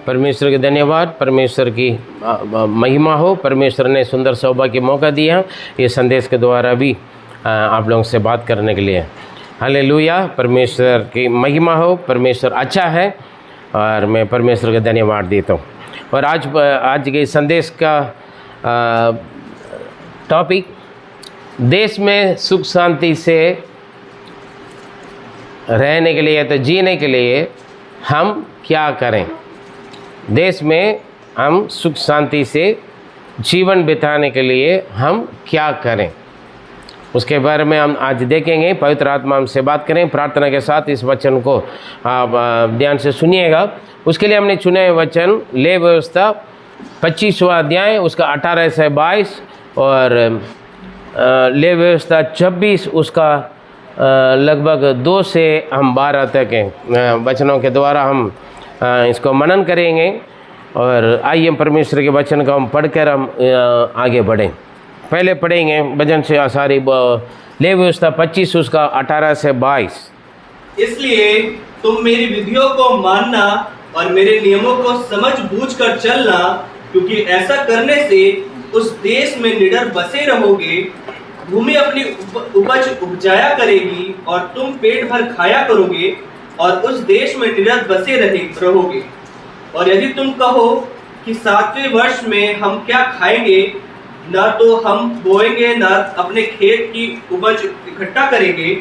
परमेश्वर के धन्यवाद, परमेश्वर की महिमा हो। परमेश्वर ने सुंदर सौभाग्य मौका दिया ये संदेश के द्वारा भी आप लोगों से बात करने के लिए। हालेलुया, परमेश्वर की महिमा हो। परमेश्वर अच्छा है और मैं परमेश्वर का धन्यवाद देता हूँ। और आज के संदेश का टॉपिक, देश में सुख शांति से रहने के लिए तो जीने के लिए हम क्या करें। देश में हम सुख शांति से जीवन बिताने के लिए हम क्या करें, उसके बारे में हम आज देखेंगे। पवित्र आत्मा हमसे बात करें। प्रार्थना के साथ इस वचन को आप ध्यान से सुनिएगा। उसके लिए हमने चुने वचन ले व्यवस्था 25वां अध्याय उसका 18 से 22 और ले व्यवस्था 26 उसका लगभग 2 से हम 12 तक हैं वचनों के द्वारा हम इसको मनन करेंगे। और आइए परमेश्वर के वचन को हम पढ़कर हम आगे बढ़ें। पहले पढ़ेंगे वचन से सारी ले व्यवस्था 25 उसका 18 से 22। इसलिए तुम मेरी विधियों को मानना और मेरे नियमों को समझ बूझ कर चलना, क्योंकि ऐसा करने से उस देश में निडर बसे रहोगे। भूमि अपनी उपज उपजाया करेगी और तुम पेट भर खाया करोगे और उस देश में निडर बसे रहोगे। और यदि तुम कहो कि 7वें वर्ष में हम क्या खाएंगे, ना तो हम बोएंगे ना अपने खेत की उपज इकट्ठा करेंगे,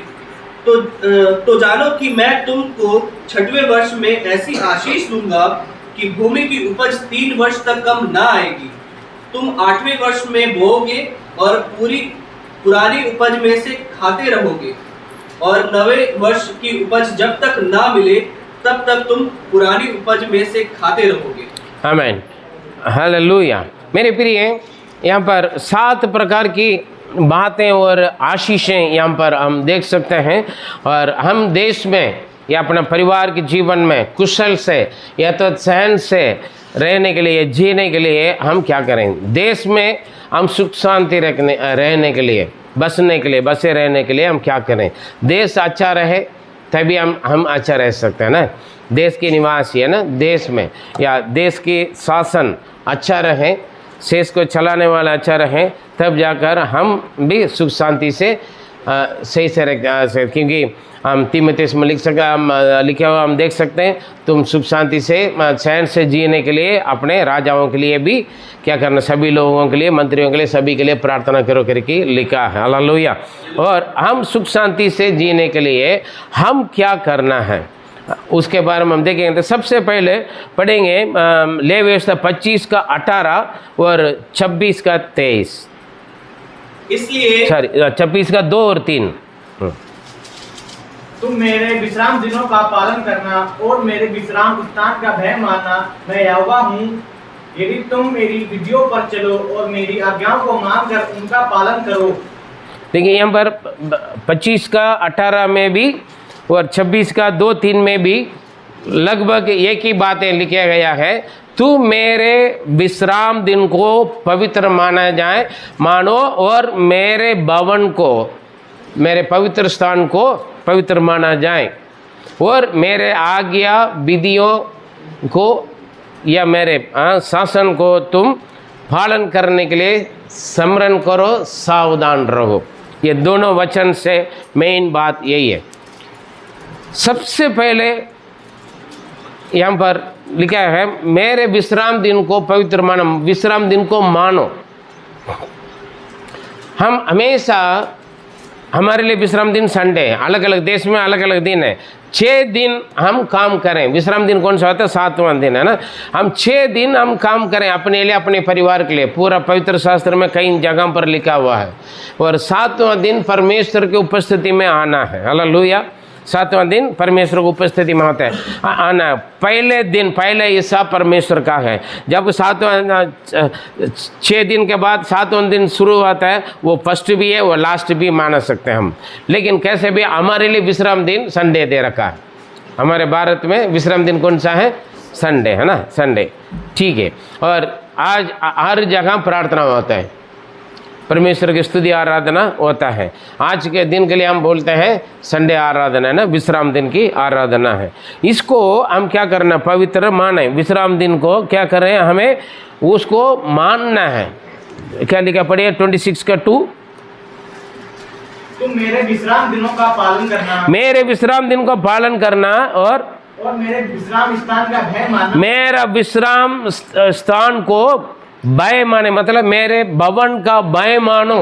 तो जानो कि मैं तुमको 6वें वर्ष में ऐसी आशीष दूंगा कि भूमि की उपज 3 वर्ष तक कम ना आएगी। तुम 8वें वर्ष में बोओगे और पुरानी उपज में से खाते रहोगे, और 9वें वर्ष की उपज जब तक ना मिले तब तक तुम पुरानी उपज में से खाते रहोगे। आमीन, हालेलुया। मेरे प्रिय, यहाँ पर 7 प्रकार की बातें और आशीषें यहाँ पर हम देख सकते हैं। और हम देश में या अपना परिवार के जीवन में कुशल से या तो सहन से रहने के लिए, जीने के लिए हम क्या करें। देश में हम सुख शांति रहने के लिए, बसने के लिए, बसे रहने के लिए हम क्या करें। देश अच्छा रहे तभी हम अच्छा रह सकते हैं ना। देश के निवासी है ना, देश में या देश की शासन अच्छा रहे, देश को चलाने वाला अच्छा रहे, तब जाकर हम भी सुख शांति से सही से रह सकते। क्योंकि हम तीमुथियुस में लिखा हुआ हम देख सकते हैं, तुम सुख शांति से चैन से जीने के लिए अपने राजाओं के लिए भी क्या करना, सभी लोगों के लिए, मंत्रियों के लिए, सभी के लिए प्रार्थना करो करके लिखा है। हालेलुया। और हम सुख शांति से जीने के लिए हम क्या करना है उसके बारे में हम देखेंगे। तो सबसे पहले पढ़ेंगे ले व्यवस्था 25 का 18 और 26 का 23। इसलिए 26 का 2 और 3। तुम मेरे विश्राम दिनों का पालन करना और मेरे विश्राम स्थान का भय मानना, मैं यहोवा हूँ। यदि तुम मेरी विधियों पर चलो और मेरी आज्ञाओं को मानकर उनका पालन करो। देखिए यहाँ पर 25 का 18 में भी और 26 का 2-3 में भी लगभग एक ही बातें लिखा गया है। तू मेरे विश्राम दिन को पवित्र मानो और मेरे भवन को, मेरे पवित्र स्थान को पवित्र माना जाए, और मेरे आज्ञा विधियों को या मेरे शासन को तुम पालन करने के लिए स्मरण करो, सावधान रहो। ये दोनों वचन से मेन बात यही है। सबसे पहले यहाँ पर लिखा है मेरे विश्राम दिन को पवित्र मानो, विश्राम दिन को मानो। हम हमेशा, हमारे लिए विश्राम दिन संडे है, अलग अलग देश में अलग अलग दिन है। 6 दिन हम काम करें। विश्राम दिन कौन सा होता है? 7वां दिन है ना। हम 6 दिन हम काम करें अपने लिए, अपने परिवार के लिए। पूरा पवित्र शास्त्र में कई जगह पर लिखा हुआ है। और 7वां दिन परमेश्वर की उपस्थिति में आना है। हालेलुया। 7वां दिन परमेश्वर की उपस्थिति में होता है आना। पहले दिन, पहले हिस्सा परमेश्वर का है। जब 6 दिन के बाद 7वां दिन शुरू होता है, वो फर्स्ट भी है, वो लास्ट भी मान सकते हैं हम। लेकिन कैसे भी हमारे लिए विश्राम दिन संडे दे रखा है। हमारे भारत में विश्राम दिन कौन सा है? संडे है ना, संडे। ठीक है। और आज हर जगह प्रार्थना होता है। परमेश्वर की स्तुति आराधना होता है। आज के दिन के लिए हम बोलते हैं संडे आराधना है ना, विश्राम दिन की आराधना है। इसको हम क्या करना, पवित्र माने। विश्राम दिन को क्या करें, हमें उसको मानना है। क्या लिखा पढ़िए 26 का 2, तुम मेरे विश्राम दिनों का पालन करना, मेरे विश्राम दिन को पालन करना और मेरे विश्राम स्थान का भय मानना। मेरा विश्राम स्थान को भय माने, मतलब मेरे भवन का भय मानो।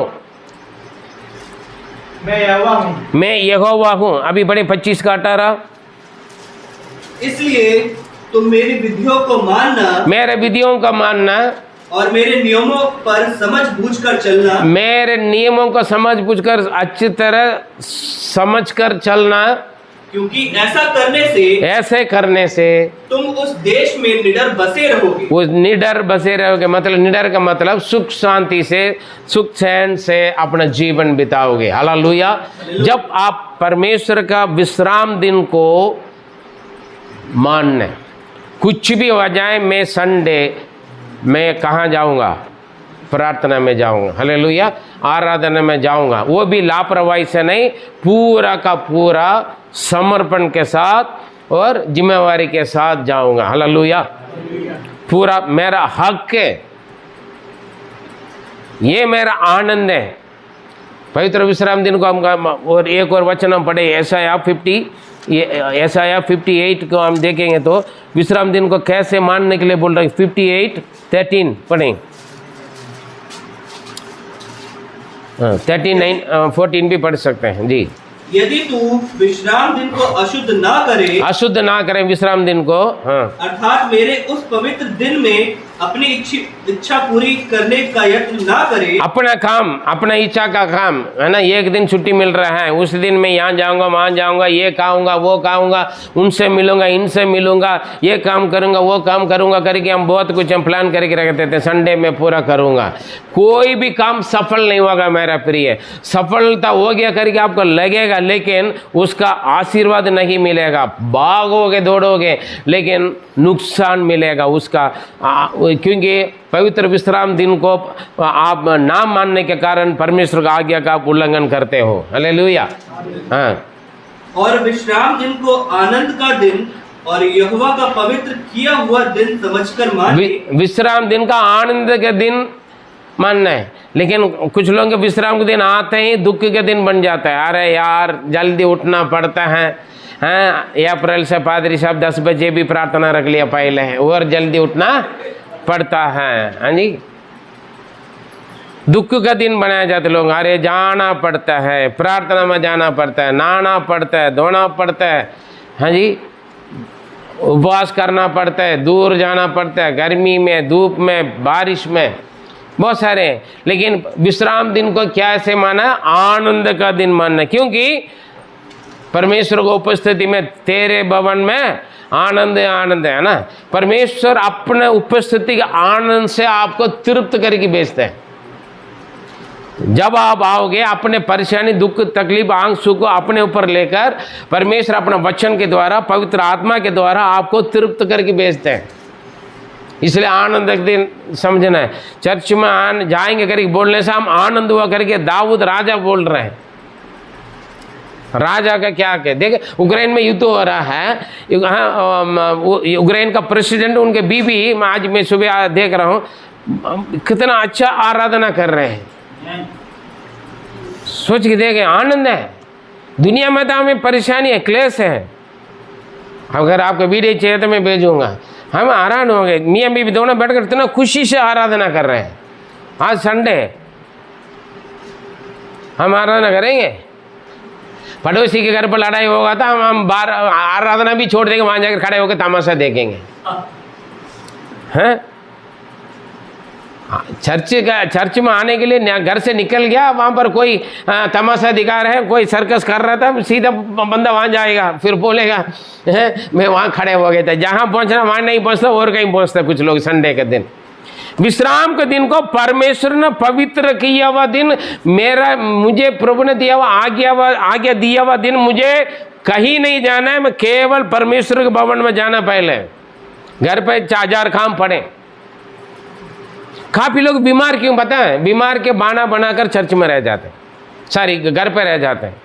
मैं यहोवा हूँ, मैं यहोवा हूँ। अभी पढ़े 25 का 18, इसलिए तुम मेरी विधियों को मानना मेरे विधियों का मानना और मेरे नियमों पर समझ बूझ कर चलना, मेरे नियमों को समझ बूझकर अच्छी तरह समझ कर चलना, क्योंकि ऐसा करने से तुम उस देश में निडर बसे रहोगे। उस निडर बसे रहोगे, मतलब निडर का मतलब सुख शांति से, सुख चैन से अपना जीवन बिताओगे। हालेलुया। जब आप परमेश्वर का विश्राम दिन को मानने, कुछ भी हो जाए, मैं संडे मैं कहाँ जाऊँगा, प्रार्थना में जाऊँगा, हालेलुया, आराधना में जाऊँगा। वो भी लापरवाही से नहीं, पूरा का पूरा समर्पण के साथ और जिम्मेवारी के साथ जाऊँगा। हालेलुया। पूरा मेरा हक है, ये मेरा आनंद है। पवित्र विश्राम दिन को हम और एक और वचन हम पढ़े, यशायाह 58 को हम देखेंगे तो विश्राम दिन को कैसे मानने के लिए बोल रहे हैं। 58:13 पढ़ें। 13:14 भी पढ़ सकते हैं जी। यदि तू विश्राम दिन को अशुद्ध ना करे विश्राम दिन को, हाँ, अर्थात मेरे उस पवित्र दिन में अपनी इच्छा पूरी करने का यत्न ना करे, अपना काम, अपना इच्छा का काम है ना, एक दिन छुट्टी मिल रहा है, उस दिन मैं यहाँ जाऊँगा, वहाँ जाऊँगा, ये खाऊंगा, वो खाऊंगा, उनसे मिलूंगा, इनसे मिलूंगा, ये काम करूँगा, वो काम करूँगा करके हम बहुत कुछ हम प्लान करके रखते थे, संडे में पूरा करूँगा। कोई भी काम सफल नहीं होगा मेरा प्रिय। सफलता हो गया करके आपको लगेगा, लेकिन उसका आशीर्वाद नहीं मिलेगा। भागोगे दौड़ोगे लेकिन नुकसान मिलेगा उसका, क्योंकि पवित्र विश्राम दिन को आप ना मानने के कारण परमेश्वर का आज्ञा का उल्लंघन करते हो। हालेलुया। हाँ, और विश्राम दिन को आनंद का दिन और यहोवा का पवित्र किया हुआ दिन समझकर माने। विश्राम दिन का आनंद के दिन मानना है, लेकिन कुछ लोगों के विश्राम के दिन आते ही दुख के दिन बन जाता है। अरे यार जल्दी उठना पड़ता है, हाँ, अप्रैल से पादरी साहब 10 बजे भी प्रार्थना रख लिया पहले है, और जल्दी उठना पड़ता है। हाँ जी, दुख का दिन बनाया जाता है लोग। अरे जाना पड़ता है, प्रार्थना में जाना पड़ता है, नहाना पड़ता है, धोना पड़ता है, हाँ जी, उपवास करना पड़ता है, दूर जाना पड़ता है, गर्मी में, धूप में, बारिश में, बहुत सारे। लेकिन विश्राम दिन को क्या ऐसे माना, आनंद का दिन मानना, क्योंकि परमेश्वर को उपस्थिति में तेरे भवन में आनंद आनंद है ना। परमेश्वर अपने उपस्थिति के आनंद से आपको तृप्त करके भेजते हैं। जब आप आओगे अपने परेशानी, दुख, तकलीफ, आंसू को अपने ऊपर लेकर, परमेश्वर अपना वचन के द्वारा, पवित्र आत्मा के द्वारा आपको तृप्त करके भेजते हैं। इसलिए आनंद के दिन समझना है। चर्च में जाएंगे करके बोलने से हम आनंद हुआ करके दाऊद राजा बोल रहे हैं। राजा का क्या कहे, देखे यूक्रेन में युद्ध हो रहा है, यूक्रेन का प्रेसिडेंट, उनके बीवी, आज मैं सुबह देख रहा हूँ कितना अच्छा आराधना कर रहे हैं। सोच के देखे, आनंद है। दुनिया में तो हमें परेशानी है, क्लेश है। अगर आपको वीडियो चाहिए तो मैं भेजूंगा। हम हैरान हो गए, मियाँ बीवी दोनों बैठकर इतना खुशी से आराधना कर रहे हैं। आज संडे हम आराधना करेंगे। पड़ोसी के घर पर लड़ाई होगा तो हम बाहर आराधना भी छोड़ देंगे, वहाँ जाकर खड़े होकर तमाशा देखेंगे। हैं, चर्च में आने के लिए घर से निकल गया, वहाँ पर कोई तमाशा दिखा रहे हैं, कोई सर्कस कर रहा था, सीधा बंदा वहाँ जाएगा, फिर बोलेगा मैं वहाँ खड़े हो गए थे। जहाँ पहुँचना वहाँ नहीं पहुँचता, और कहीं पहुँचता कुछ लोग। संडे के दिन, विश्राम के दिन को परमेश्वर ने पवित्र किया हुआ दिन, मुझे प्रभु ने दिया हुआ आज्ञा दिया हुआ दिन, मुझे कहीं नहीं जाना है, मैं केवल परमेश्वर के भवन में जाना। पहले घर पे 4000 काम पड़े, काफ़ी लोग बीमार क्यों पता है? बीमार के बहाना बनाकर चर्च में रह जाते हैं, सारी घर पे रह जाते हैं।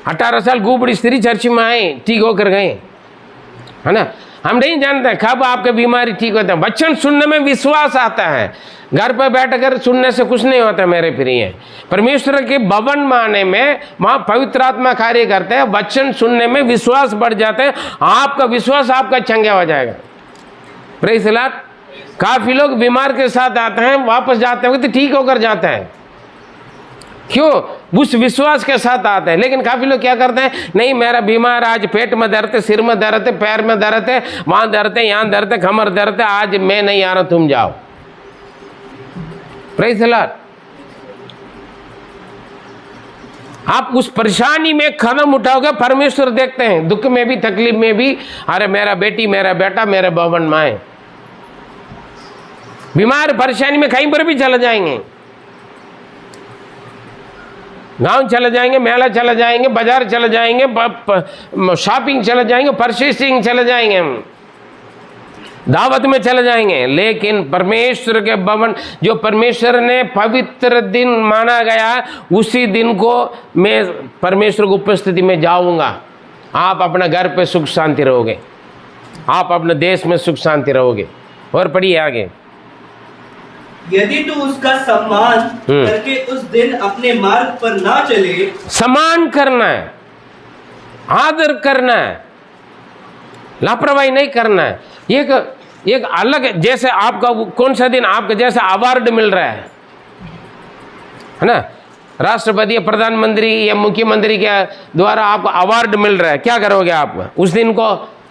18 साल गुबड़ी स्त्री चर्च में आए, ठीक होकर गए, है ना। हम नहीं जानते कब आपके बीमारी ठीक होता है। वचन सुनने में विश्वास आता है, घर पर बैठकर सुनने से कुछ नहीं होता मेरे प्रिय। परमेश्वर के भवन में आने में वहाँ पवित्र आत्मा कार्य करते हैं, वचन सुनने में विश्वास बढ़ जाते हैं, आपका विश्वास आपका चंगा हो जाएगा। Praise the Lord. काफ़ी लोग बीमार के साथ आते हैं, वापस जाते हैं तो ठीक होकर जाते हैं, क्यों? उस विश्वास के साथ आते हैं। लेकिन काफ़ी लोग क्या करते हैं, नहीं मेरा बीमार, आज पेट में दर्द है, सिर में दर्द है, पैर में दर्द है, वहाँ दर्द है, यहाँ दर्द है, कमर दर्द है, आज मैं नहीं आ रहा, तुम जाओ। Praise the Lord. आप उस परेशानी में कदम उठाओगे, परमेश्वर देखते हैं, दुख में भी तकलीफ में भी, अरे मेरा बेटी मेरा बेटा मेरे भवन में आए। बीमार परेशानी में कहीं पर भी चले जाएंगे, गांव चले जाएंगे, मेला चले जाएंगे, बाजार चले जाएंगे, शॉपिंग चले जाएंगे, परचेसिंग चले जाएंगे, दावत में चले जाएंगे। लेकिन परमेश्वर के भवन, जो परमेश्वर ने पवित्र दिन माना गया, उसी दिन को मैं परमेश्वर की उपस्थिति में जाऊंगा। आप अपना घर पे सुख शांति रहोगे, आप अपने देश में सुख शांति रहोगे। और पढ़िए आगे। यदि तू उसका सम्मान करके उस दिन अपने मार्ग पर ना चले। सम्मान करना है, आदर करना है, लापरवाही नहीं करना है। एक अलग, जैसे आपका कौन सा दिन आपका जैसे अवार्ड मिल रहा है ना, राष्ट्रपति या प्रधानमंत्री या मुख्यमंत्री के द्वारा आपको अवार्ड मिल रहा है, क्या करोगे आप? उस दिन को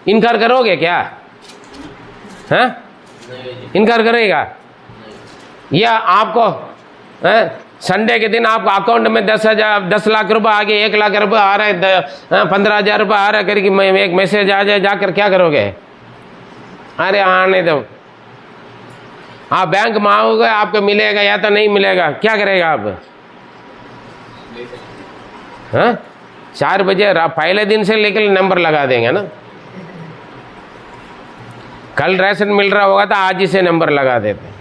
इनकार करोगे क्या? हैं? इनकार करेगा? या आपको संडे के दिन आपको अकाउंट में 10 लाख रुपए आ गए, 1 लाख रुपए आ रहा है, 15,000 रुपये आ रहा है करके एक मैसेज आ जाए, जाकर क्या करोगे? अरे आने दो। आप बैंक में आओगे, आपको मिलेगा या तो नहीं मिलेगा, क्या करेगा आप? हाँ, 4 बजे पहले दिन से लेकर नंबर लगा देंगे ना। कल राशन मिल रहा होगा तो आज ही से नंबर लगा देते हैं।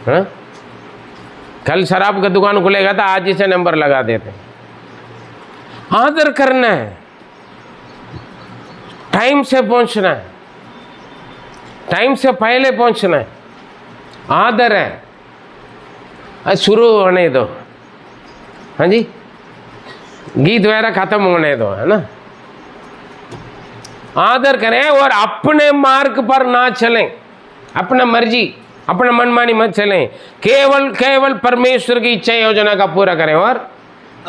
हाँ? कल शराब का दुकान खुलेगा तो आज ही से नंबर लगा देते हैं। आदर करना है, टाइम से पहुंचना है, टाइम से पहले पहुंचना है, आदर है। शुरू होने दो, हाँ जी, गीत वगैरह खत्म होने दो, है ना। आदर करें और अपने मार्ग पर ना चलें, अपना मर्जी, अपना मनमानी मत चलें, केवल परमेश्वर की इच्छा योजना का पूरा करें और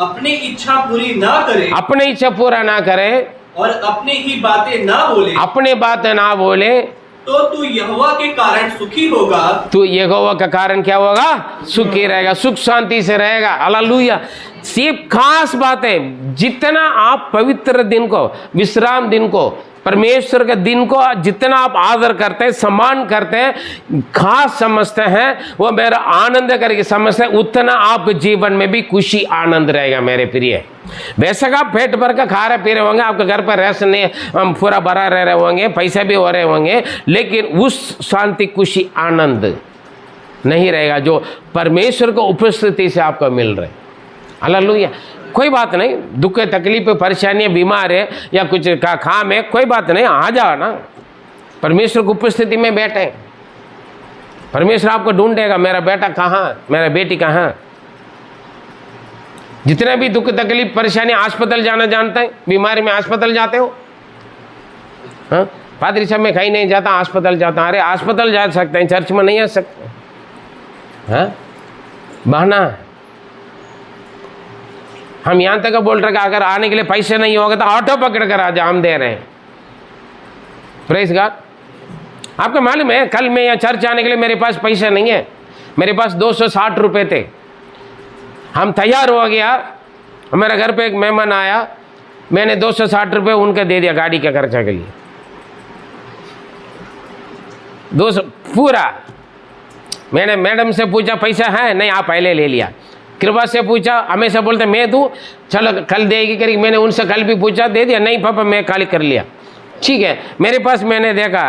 अपनी इच्छा पूरी ना करें, अपनी इच्छा पूरा ना करें और अपनी ही बातें ना बोले, अपने बातें ना बोले, तो तू यहोवा के कारण सुखी होगा। तू यहोवा का कारण क्या होगा? सुखी रहेगा, सुख शांति से रहेगा। हालेलुया। सिर्फ खास बात है, जितना आप पवित्र दिन को, विश्राम दिन को, परमेश्वर के दिन को जितना आप आदर करते हैं, सम्मान करते हैं, खास समझते हैं, वो मेरा आनंद करके समझते हैं, उतना आपके जीवन में भी खुशी आनंद रहेगा मेरे प्रिय। बेशक आप पेट भर का खा रहे पी रहे होंगे, आपके घर पर रेस्ट नहीं पूरा भरा रह रहे होंगे, पैसे भी हो रहे होंगे, लेकिन उस शांति खुशी आनंद नहीं रहेगा जो परमेश्वर को उपस्थिति से आपको मिल रहे। हालेलुया। कोई बात नहीं, दुख तकलीफ परेशानियाँ, बीमार है या कुछ का काम है, कोई बात नहीं, आ जाओ ना, परमेश्वर की उपस्थिति में बैठे। परमेश्वर आपको ढूंढेगा, मेरा बेटा कहाँ, मेरा बेटी कहाँ। जितने भी दुख तकलीफ परेशानी, अस्पताल जाना जानते हैं, बीमारी में अस्पताल जाते हो? हाँ, पादरी साहब मैं कहीं नहीं जाता, अस्पताल जाता। अरे अस्पताल जा सकते हैं, चर्च में नहीं आ सकते। हाँ, बहाना। हम यहाँ तक बोल रहे कि अगर आने के लिए पैसे नहीं होगा तो ऑटो पकड़ कर आ जा, हम दे रहे हैं। Praise God. आपको मालूम है, कल मैं यहाँ चर्च आने के लिए मेरे पास पैसे नहीं है, मेरे पास 260 रुपये थे। हम तैयार हो गया, हमारे घर पे एक मेहमान आया, मैंने 260 रुपये उनका दे दिया गाड़ी के खर्चा के लिए। 200 पूरा। मैंने मैडम से पूछा पैसा है? नहीं, आप पहले ले लिया। कृपा से पूछा, हमेशा बोलते मैं दूँ, चलो कल देगी करी। मैंने उनसे कल भी पूछा, दे दिया? नहीं पापा मैं खाली कर लिया। ठीक है, मेरे पास मैंने देखा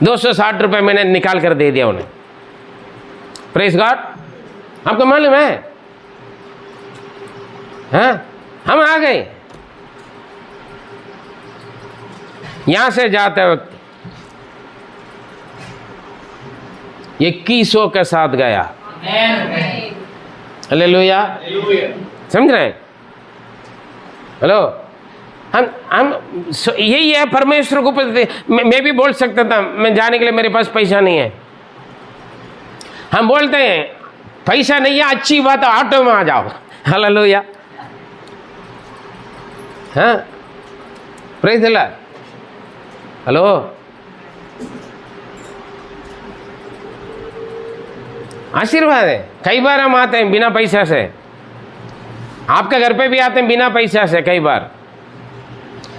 260 रुपये मैंने निकाल कर दे दिया उन्हें। Praise God. आपको मालूम है, हाँ, हम आ गए। यहां से जाते वक्त 2100 के साथ गया। हालेलुया। समझ रहे हैं? हेलो, हम यही है परमेश्वर को। मैं भी बोल सकता था, मैं जाने के लिए मेरे पास पैसा नहीं है। हम बोलते हैं पैसा नहीं है, अच्छी बात है, ऑटो में आ जाओ। हालेलुया। हाँ, प्रेज द लॉर्ड। हेलो, आशीर्वाद है। कई बार हम आते हैं बिना पैसा से, आपके घर पे भी आते हैं बिना पैसा से कई बार,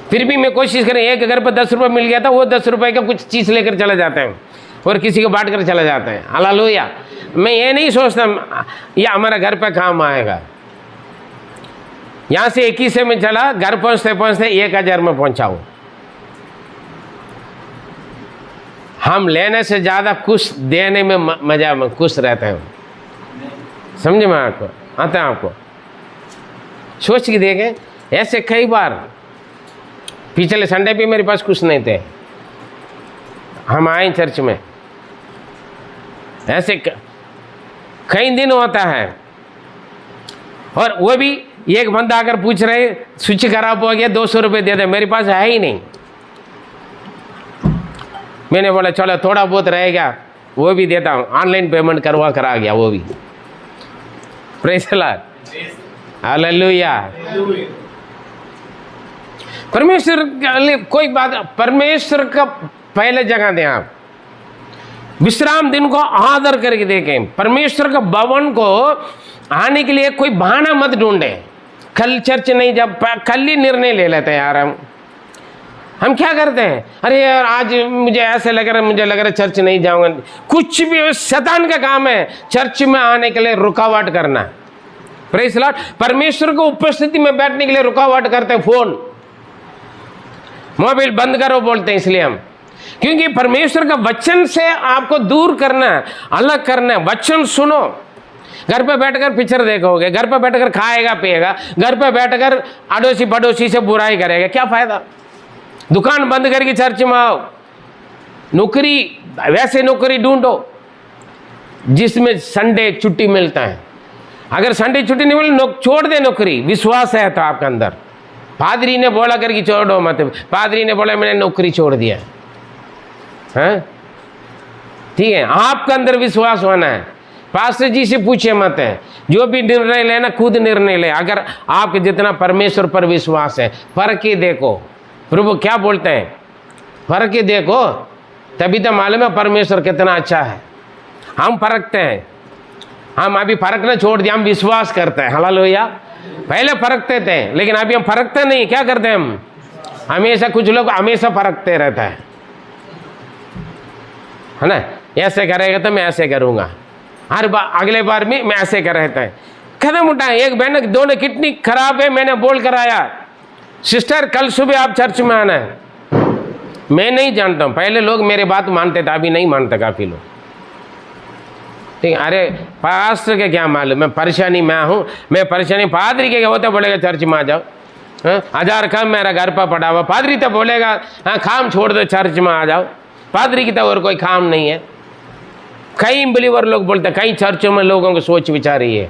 फिर भी मैं कोशिश करें, एक घर पर 10 रुपये मिल गया था, वो 10 रुपये का कुछ चीज़ लेकर चले जाते हैं और किसी को बांट कर चले जाते हैं। हालेलुया। मैं ये नहीं सोचता ये हमारा घर पे काम आएगा। यहाँ से 2100 में चला, घर पहुँचते पहुँचते 1000 में पहुँचाऊँ। हम लेने से ज़्यादा खुश देने में मजा में खुश रहते हैं। समझे मैं आपको? आता है आपको? सोच के देखें, ऐसे कई बार पिछले संडे भी मेरे पास कुछ नहीं थे, हम आए चर्च में, ऐसे कई दिन होता है। और वो भी एक बंदा आकर पूछ रहे स्विच खराब हो गया, 200 रुपये दे दे, मेरे पास है ही नहीं। मैंने बोला चलो थोड़ा बहुत रहेगा वो भी देता हूँ, ऑनलाइन पेमेंट करवा कर आ गया वो भी। Praise the lord. हालेलुया। परमेश्वर के लिए कोई बात, परमेश्वर का पहले जगह दें आप। विश्राम दिन को आदर करके देखें। परमेश्वर का भवन को आने के लिए कोई बहाना मत ढूंढे। कल चर्च नहीं, जब कल ही निर्णय ले लेते हैं यार। हम क्या करते हैं, अरे यार आज मुझे ऐसे लग रहा है, मुझे लग रहा है चर्च नहीं जाऊंगा। कुछ भी शैतान का काम है चर्च में आने के लिए रुकावट करना। Praise the Lord. परमेश्वर को उपस्थिति में बैठने के लिए रुकावट करते हैं फोन, मोबाइल बंद करो बोलते हैं। इसलिए हम, क्योंकि परमेश्वर का वचन से आपको दूर करना है, अलग करना है। वचन सुनो। घर पे बैठकर पिक्चर देखोगे, घर पे बैठकर खाएगा पिएगा, घर पे बैठकर अड़ोसी पड़ोसी से बुराई करेगा, क्या फायदा? दुकान बंद करके चर्च में आओ। नौकरी, वैसे नौकरी ढूंढो जिसमें संडे छुट्टी मिलता है। अगर संडे छुट्टी नहीं मिले, छोड़ दे नौकरी। विश्वास है तो आपके अंदर। पादरी ने बोला करके छोड़ो मत। पादरी ने बोला मैंने नौकरी छोड़ दिया है, ठीक है? आपके अंदर विश्वास होना है। पास्टर जी से पूछे मत है, जो भी निर्णय लेना खुद निर्णय ले। अगर आपके जितना परमेश्वर पर विश्वास है, परख के देखो प्रभु क्या बोलते हैं, परख के देखो, तभी तो मालूम है परमेश्वर कितना अच्छा है। हम परखते हैं, हम अभी परखना छोड़ दिया, हम विश्वास करते हैं। हालेलुया। पहले परखते थे, लेकिन अभी हम परखते नहीं। क्या करते हैं हम? हमेशा, कुछ लोग हमेशा परखते रहता है ना। ऐसे करेगा तो मैं ऐसे करूंगा, हर बार अगले बार में मैं ऐसे कर रहता है। कदम उठाए। एक बहन दोनों किडनी खराब है, मैंने बोल कर आया सिस्टर कल सुबह आप चर्च में आना है। मैं नहीं जानता हूँ, पहले लोग मेरे बात मानते थे, अभी नहीं मानते काफ़ी लोग। ठीक, अरे पास्टर के क्या मालूम, मैं परेशानी में हूँ, मैं परेशानी। पादरी के क्या होता बोलेगा चर्च में आ जाओ, 1000 कम मेरा घर पर पड़ा हुआ। पादरी तो बोलेगा हाँ काम छोड़ दो चर्च में आ जाओ। पादरी की तो और कोई काम नहीं है। कई बिलीवर लोग बोलते हैं, कई चर्चों में लोगों को सोच विचार ही है,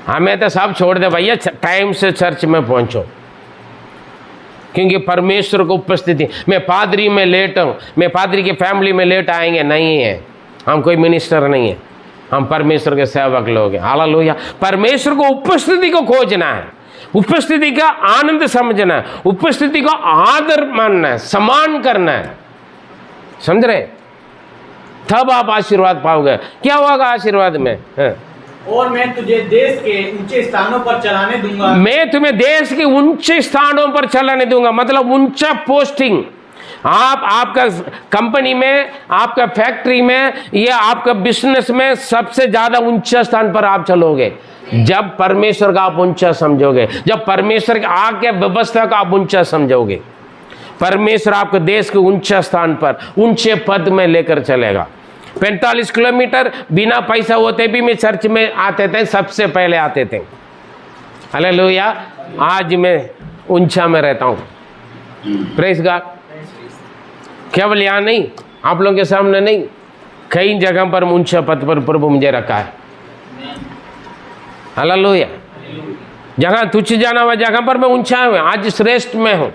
हमें तो सब छोड़ दे भैया, टाइम से चर्च में पहुंचो। क्योंकि परमेश्वर को उपस्थिति, मैं पादरी में लेट हूँ, मैं पादरी की फैमिली में लेट आएंगे नहीं है। हम कोई मिनिस्टर नहीं है, हम परमेश्वर के सेवक लोग हैं। हालेलुया। परमेश्वर को उपस्थिति को खोजना है, उपस्थिति का आनंद समझना है, उपस्थिति को आदर मानना है, सम्मान करना है। समझ रहे? तब आप आशीर्वाद पाओगे। क्या होगा आशीर्वाद में? और मैं तुझे देश के ऊंचे स्थानों पर चलाने दूंगा। मैं तुम्हें देश के ऊंचे स्थानों पर चलाने दूंगा, मतलब ऊंचा पोस्टिंग। आप आपका कंपनी में, आपका फैक्ट्री में, या आपका बिजनेस में सबसे ज्यादा ऊंचा स्थान पर आप चलोगे जब परमेश्वर का आप ऊंचा समझोगे, जब परमेश्वर के आगे व्यवस्था का आप ऊंचा समझोगे। परमेश्वर आपको देश के ऊंचे स्थान पर ऊंचे पद में लेकर चलेगा। 45 किलोमीटर बिना पैसा होते भी मैं चर्च में आते थे, सबसे पहले आते थे। हालेलुया। आज मैं ऊंचा में रहता हूँ। Praise God. केवल यहाँ नहीं, आप लोगों के सामने नहीं, कई जगह पर ऊंचे पद पर प्रभु मुझे रखा है। हालेलुया। जहाँ तुच्छ जाना हुआ जगह पर मैं ऊंचा हूँ, आज श्रेष्ठ में हूँ।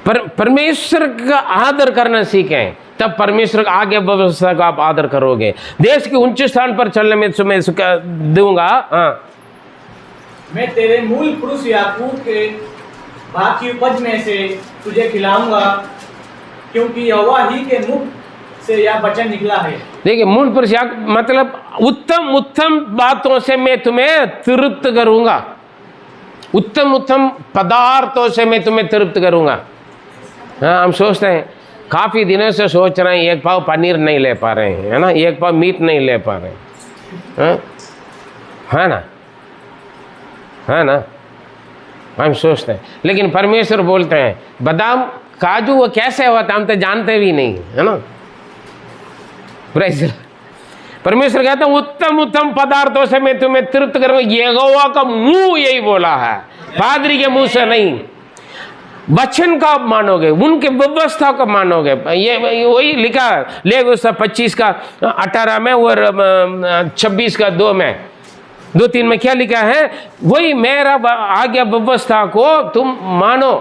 परमेश्वर का आदर करना सीखें, तब परमेश्वर आगे व्यवस्था का आप आदर करोगे। देश के ऊंचे स्थान पर चलने में तुम्हें दूंगा। हाँ, मैं तेरे मूल पुरुष याकूब के भाग की उपज में से तुझे खिलाऊंगा, क्योंकि यहोवा ही के मुख से यह वचन निकला है। देखिए, मूल पुरुष मतलब उत्तम उत्तम बातों से मैं तुम्हें तृप्त करूंगा, उत्तम उत्तम पदार्थों से मैं तुम्हें तृप्त करूंगा। हाँ, हम सोचते हैं, काफ़ी दिनों से सोच रहे हैं, एक पाव पनीर नहीं ले पा रहे हैं, है ना, एक पाव मीट नहीं ले पा रहे हैं, है ना, है ना, हम सोचते हैं। लेकिन परमेश्वर बोलते हैं बादाम काजू वो कैसे होता हम तो जानते भी नहीं, है ना। परमेश्वर कहता है उत्तम उत्तम पदार्थों से मैं तुम्हें तृप्त करूंगा। यहोवा का मुंह यही बोला है, पादरी के मुंह से नहीं। वचन का मानोगे, उनके व्यवस्था को मानोगे। ये वही लिखा है लेविय 25 का 18 में और 26 का 2 में 2-3 में क्या लिखा है, वही मेरा आज्ञा व्यवस्था को तुम मानो,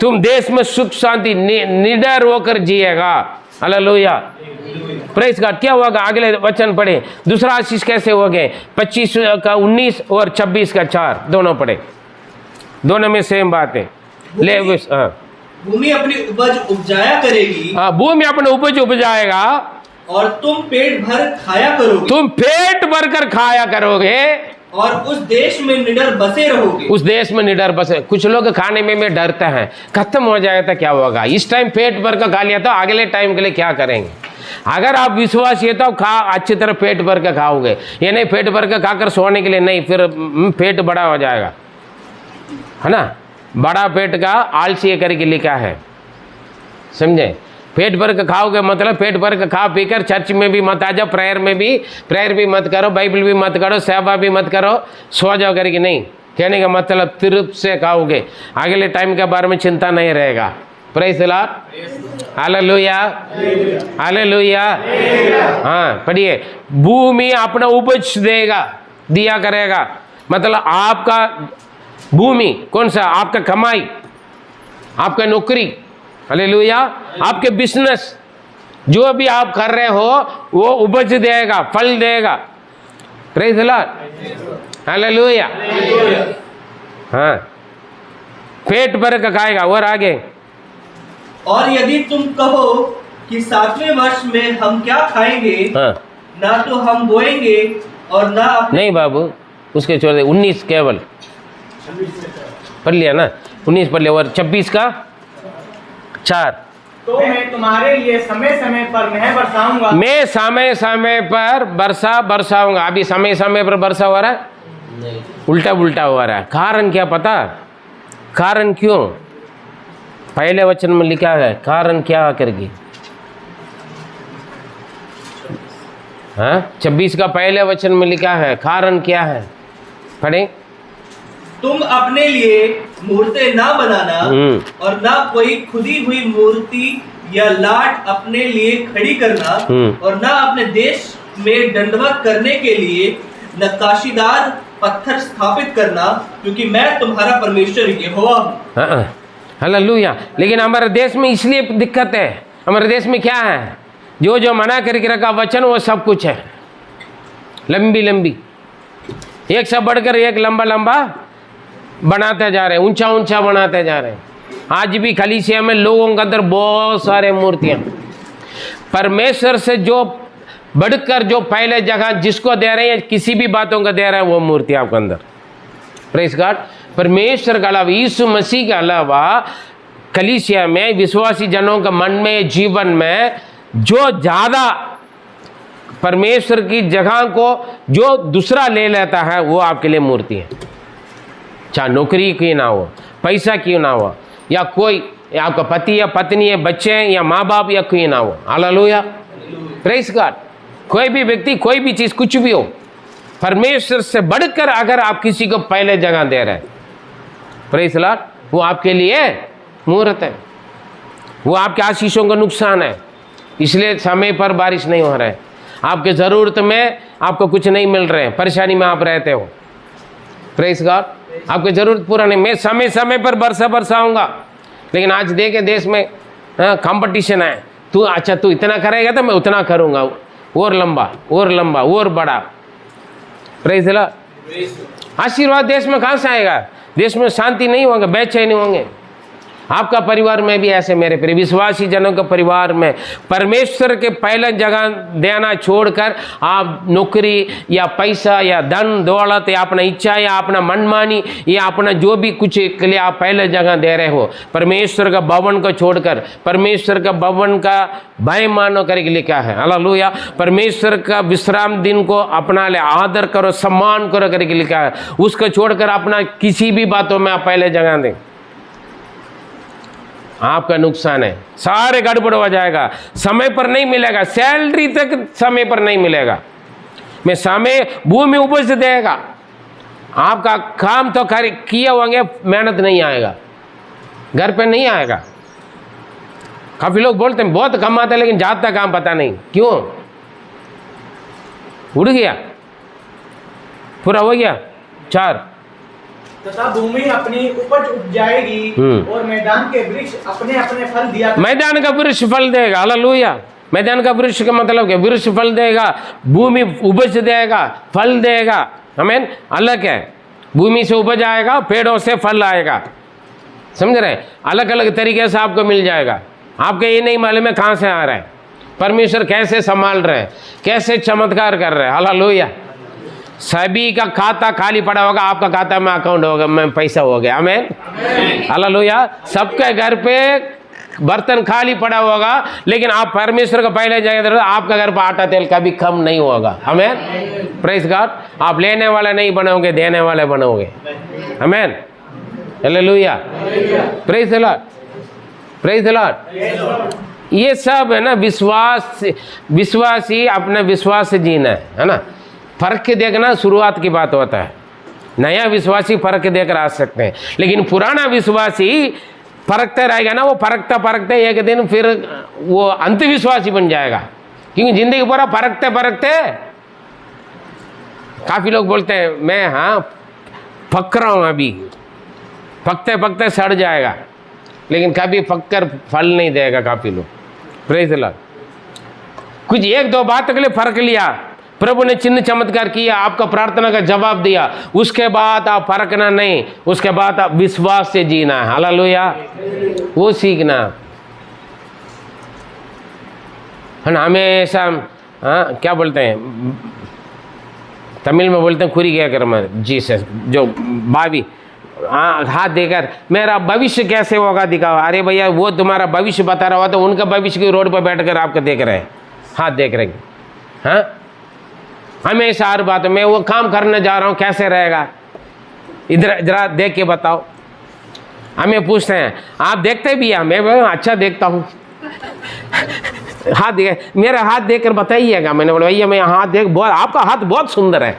तुम देश में सुख शांति निडर होकर जिएगा। हालेलुया। Praise God. क्या होगा, अगले वचन पढ़े। दूसरा आशीष कैसे हो गए, 25 का 19 और 26 का 4 दोनों पढ़े, दोनों में सेम बात है। ले भूमि अपनी उपज उपजाया करेगी। हाँ, भूमि अपने उपज उपजाएगा और तुम पेट भर खाया करोगे। तुम पेट भर कर खाया करोगे और उस देश में निडर बसे रहोगे। उस देश में निडर बसे। कुछ लोग खाने में डरते हैं, खत्म हो जाएगा तो क्या होगा। इस टाइम पेट भर कर खा लिया तो अगले टाइम के लिए क्या करेंगे। अगर आप विश्वासी है तो खा, अच्छी तरह पेट भर कर खाओगे। ये नहीं पेट भर कर खाकर सोने के लिए नहीं, फिर पेट बड़ा हो जाएगा, है ना। बड़ा पेट का आलसी करके लिखा है, समझे। पेट भर के खाओगे मतलब पेट भर के खा पीकर चर्च में भी मत आ जाओ, प्रेयर भी मत करो, बाइबल भी मत करो, सेवा भी मत करो, सो जाओ करके नहीं। कहने का मतलब तृप्त से खाओगे, अगले टाइम के बारे में चिंता नहीं रहेगा। Praise the lord. Hallelujah, hallelujah. हाँ, पढ़िए। भूमि अपना उपज दिया करेगा, मतलब आपका भूमि कौन सा, आपका कमाई, आपका नौकरी, हालेलुया, आपके बिजनेस, जो भी आप कर रहे हो वो उपज देगा, फल देगा। Praise the lord. हालेलुया। हाँ, पेट भर का खाएगा। और आगे, और यदि तुम कहो कि 7वें वर्ष में हम क्या खाएंगे, हाँ, ना तो हम बोएंगे और ना अपने। नहीं बाबू, उसके छोड़ दे। 19 केवल पढ़ लिया ना, 19 पढ़ लिया और 26 का 4। तो मैं तुम्हारे लिए समय समय पर मैं बरसाऊंगा। मैं समय समय पर बरसाऊंगा। अभी समय समय पर वर्षा हो रहा है, उल्टा हो रहा है। कारण क्या पता, कारण क्यों, पहले वचन में लिखा है कारण क्या करके। हाँ, 26 का पहले वचन में लिखा है कारण क्या है, पढ़े। तुम अपने लिए मूर्तें ना बनाना और ना कोई खुदी हुई मूर्ति या लाट अपने लिए खड़ी करना और ना अपने देश में दंडवत करने के लिए नक्काशीदार पत्थर स्थापित करना, क्योंकि मैं तुम्हारा परमेश्वर यहोवा हूँ। हालेलुया। लेकिन हमारे देश में इसलिए दिक्कत है, हमारे देश में क्या है, जो मना करके रखा वचन वो सब कुछ है, लंबी एक से बढ़कर एक लंबा बनाते जा रहे हैं, ऊंचा बनाते जा रहे हैं। आज भी कलीसिया में लोगों के अंदर बहुत सारे मूर्तियां, परमेश्वर से जो बढ़कर जो पहले जगह जिसको दे रहे हैं, किसी भी बातों का दे रहे हैं, वो मूर्ति आपके अंदर। Praise God. परमेश्वर के अलावा, यीशु मसीह के अलावा कलीसिया में विश्वासी जनों के मन में, जीवन में जो ज़्यादा परमेश्वर की जगह को जो दूसरा ले लेता है वो आपके लिए मूर्ति है। चाहे नौकरी की ना हो, पैसा क्यों ना हो, या कोई या आपका पति या पत्नी या बच्चे हैं या माँ बाप या कोई ना हो, हालेलुया, प्रेज गॉड। कोई भी व्यक्ति, कोई भी चीज़, कुछ भी हो, परमेश्वर से बढ़कर अगर आप किसी को पहले जगह दे रहे हैं, प्रेज लॉर्ड, वो आपके लिए मुहूर्त है, वो आपके आशीषों का नुकसान है। इसलिए समय पर बारिश नहीं हो रहा है, आपके ज़रूरत में आपको कुछ नहीं मिल रहे हैं, परेशानी में आप रहते हो, प्रेज गॉड, आपकी ज़रूरत पूरा नहीं। मैं समय समय पर बरसाऊंगा, लेकिन आज देखे देश में कंपटीशन है, तू अच्छा तू इतना करेगा तो मैं उतना करूँगा, और लंबा और लंबा और बड़ा, प्रेज लॉर्ड। आशीर्वाद देश में कहाँ से आएगा? देश में शांति नहीं होगा, बेचैनी होंगे। आपका परिवार में भी ऐसे, मेरे प्रिय विश्वासी जनों के परिवार में परमेश्वर के पहले जगह देना छोड़कर आप नौकरी या पैसा या धन दौलत या अपना इच्छा या अपना मनमानी या अपना जो भी कुछ के लिए आप पहले जगह दे रहे हो, परमेश्वर का भवन को छोड़कर परमेश्वर का भवन का भय मानो करके लिखा है, हालेलुया। परमेश्वर का विश्राम दिन को अपना ले, आदर करो, सम्मान करो करके लिखा है, उसको छोड़कर अपना किसी भी बातों में आप पहले जगह दें, आपका नुकसान है, सारे गड़बड़ हो जाएगा, समय पर नहीं मिलेगा, सैलरी तक समय पर नहीं मिलेगा, मैं समय भूमि उपज देगा, आपका काम तो किए होंगे, मेहनत नहीं आएगा, घर पे नहीं आएगा। काफी लोग बोलते हैं बहुत कमाते लेकिन जाता काम पता नहीं क्यों, उड़ गया, पूरा हो गया। 4 तथा भूमि अपनी उपज उपजाएगी और मैदान के वृक्ष अपने अपने फल दिया। मैदान का वृक्ष फल देगा, हालेलुया। मैदान का वृक्ष का मतलब क्या? वृक्ष फल देगा, भूमि उपज देगा, फल देगा, आमीन। अलग है, भूमि से उपज आएगा, पेड़ों से फल आएगा, समझ रहे हैं? अलग अलग तरीके से आपको मिल जाएगा, आपके ये नहीं मालूम है कहाँ से आ रहा है, परमेश्वर कैसे संभाल रहे हैं, कैसे चमत्कार कर रहे हैं, हालेलुया। सभी का खाता खाली पड़ा होगा, आपका खाता में अकाउंट होगा, में पैसा हो गया, आमीन, हालेलुया। सबके घर पे बर्तन खाली पड़ा होगा, लेकिन आप परमेश्वर को पहले जगह दे, आपका घर पर आटा तेल कभी कम नहीं होगा, आमीन, प्रेज गॉड। आप लेने वाले नहीं बनोगे, देने वाले बनोगे, आमीन, hallelujah, praise the Lord, praise the Lord. ये सब है ना विश्वासी अपने विश्वास से जीना है ना। फर्क के देखना शुरुआत की बात होता है, नया विश्वासी फर्क देकर आ सकते हैं, लेकिन पुराना विश्वासी फरकते रहेगा ना, वो फरकता फरकते एक दिन फिर वो अंतविश्वासी बन जाएगा, क्योंकि जिंदगी पूरा फरकते फरकते। काफी लोग बोलते हैं मैं हाँ पक रहा हूँ, अभी पकते पकते सड़ जाएगा, लेकिन कभी पककर फल नहीं देगा। काफी लोग, प्रेज द लॉर्ड, कुछ 1-2 बात के लिए फर्क लिया, प्रभु ने चिन्ह चमत्कार किया, आपका प्रार्थना का जवाब दिया, उसके बाद आप फरकना नहीं, उसके बाद आप विश्वास से जीना है, हालेलुया, वो सीखना है ना। हमेशा हाँ क्या बोलते हैं, तमिल में बोलते हैं खुरी गया कर जी से, जो भाभी हाथ देकर मेरा भविष्य कैसे होगा दिखाओ। अरे भैया वो तुम्हारा भविष्य बता रहा हुआ, तो उनका भविष्य की रोड पर बैठकर आपको देख रहे हैं, हाथ देख रहे हैं, हाँ हमेशा हर बात में वो काम करने जा रहा हूँ कैसे रहेगा, इधर जरा देख के बताओ। हमें पूछते हैं आप देखते भी हैं? मैं अच्छा देखता हूँ हाथ देख, मेरा हाथ देखकर बताइएगा। मैंने बोला भैया मैं हाथ देख, बहुत आपका हाथ बहुत सुंदर है।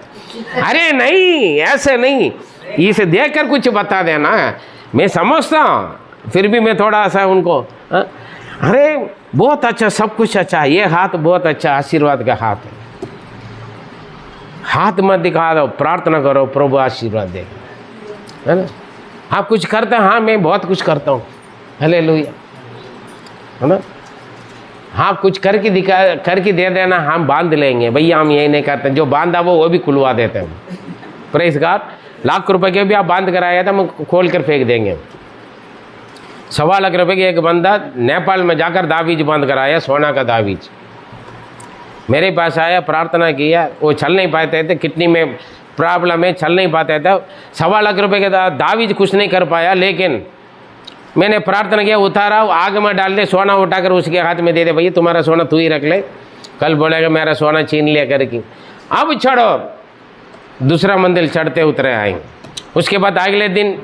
अरे नहीं ऐसे नहीं, इसे देखकर कुछ बता देना। मैं समझता हूँ, फिर भी मैं थोड़ा सा उनको अरे बहुत अच्छा, सब कुछ अच्छा, ये हाथ बहुत अच्छा, आशीर्वाद का हाथ है। हाथ मत दिखा दो, प्रार्थना करो प्रभु आशीर्वाद दे, है ना। आप कुछ करते हैं? हाँ मैं बहुत कुछ करता हूँ, हालेलुया, है ना। हाँ कुछ करके दिखा, करके दे देना, हम बांध लेंगे। भैया हम यही नहीं करते, जो बांधा वो भी खुलवा देते हैं, प्रेज गॉड। लाख रुपए के भी आप बांध कर आया था, हम खोल कर फेंक देंगे। 1.25 लाख रुपए की एक बंदा नेपाल में जाकर दावीज बांध कर आया, सोना का दावीज। मेरे पास आया, प्रार्थना किया, वो चल नहीं पाते थे, किडनी में प्रॉब्लम है, चल नहीं पाते थे। 1.25 लाख रुपए के दावीज कुछ नहीं कर पाया, लेकिन मैंने प्रार्थना किया, उतारा, आग में डाल दे, सोना उठाकर उसके हाथ में दे दे, भैया तुम्हारा सोना तू ही रख ले, कल बोलेगा मेरा सोना छीन लिया करके। अब चढ़ो, दूसरा मंदिर चढ़ते उतरे आएंगे। उसके बाद अगले दिन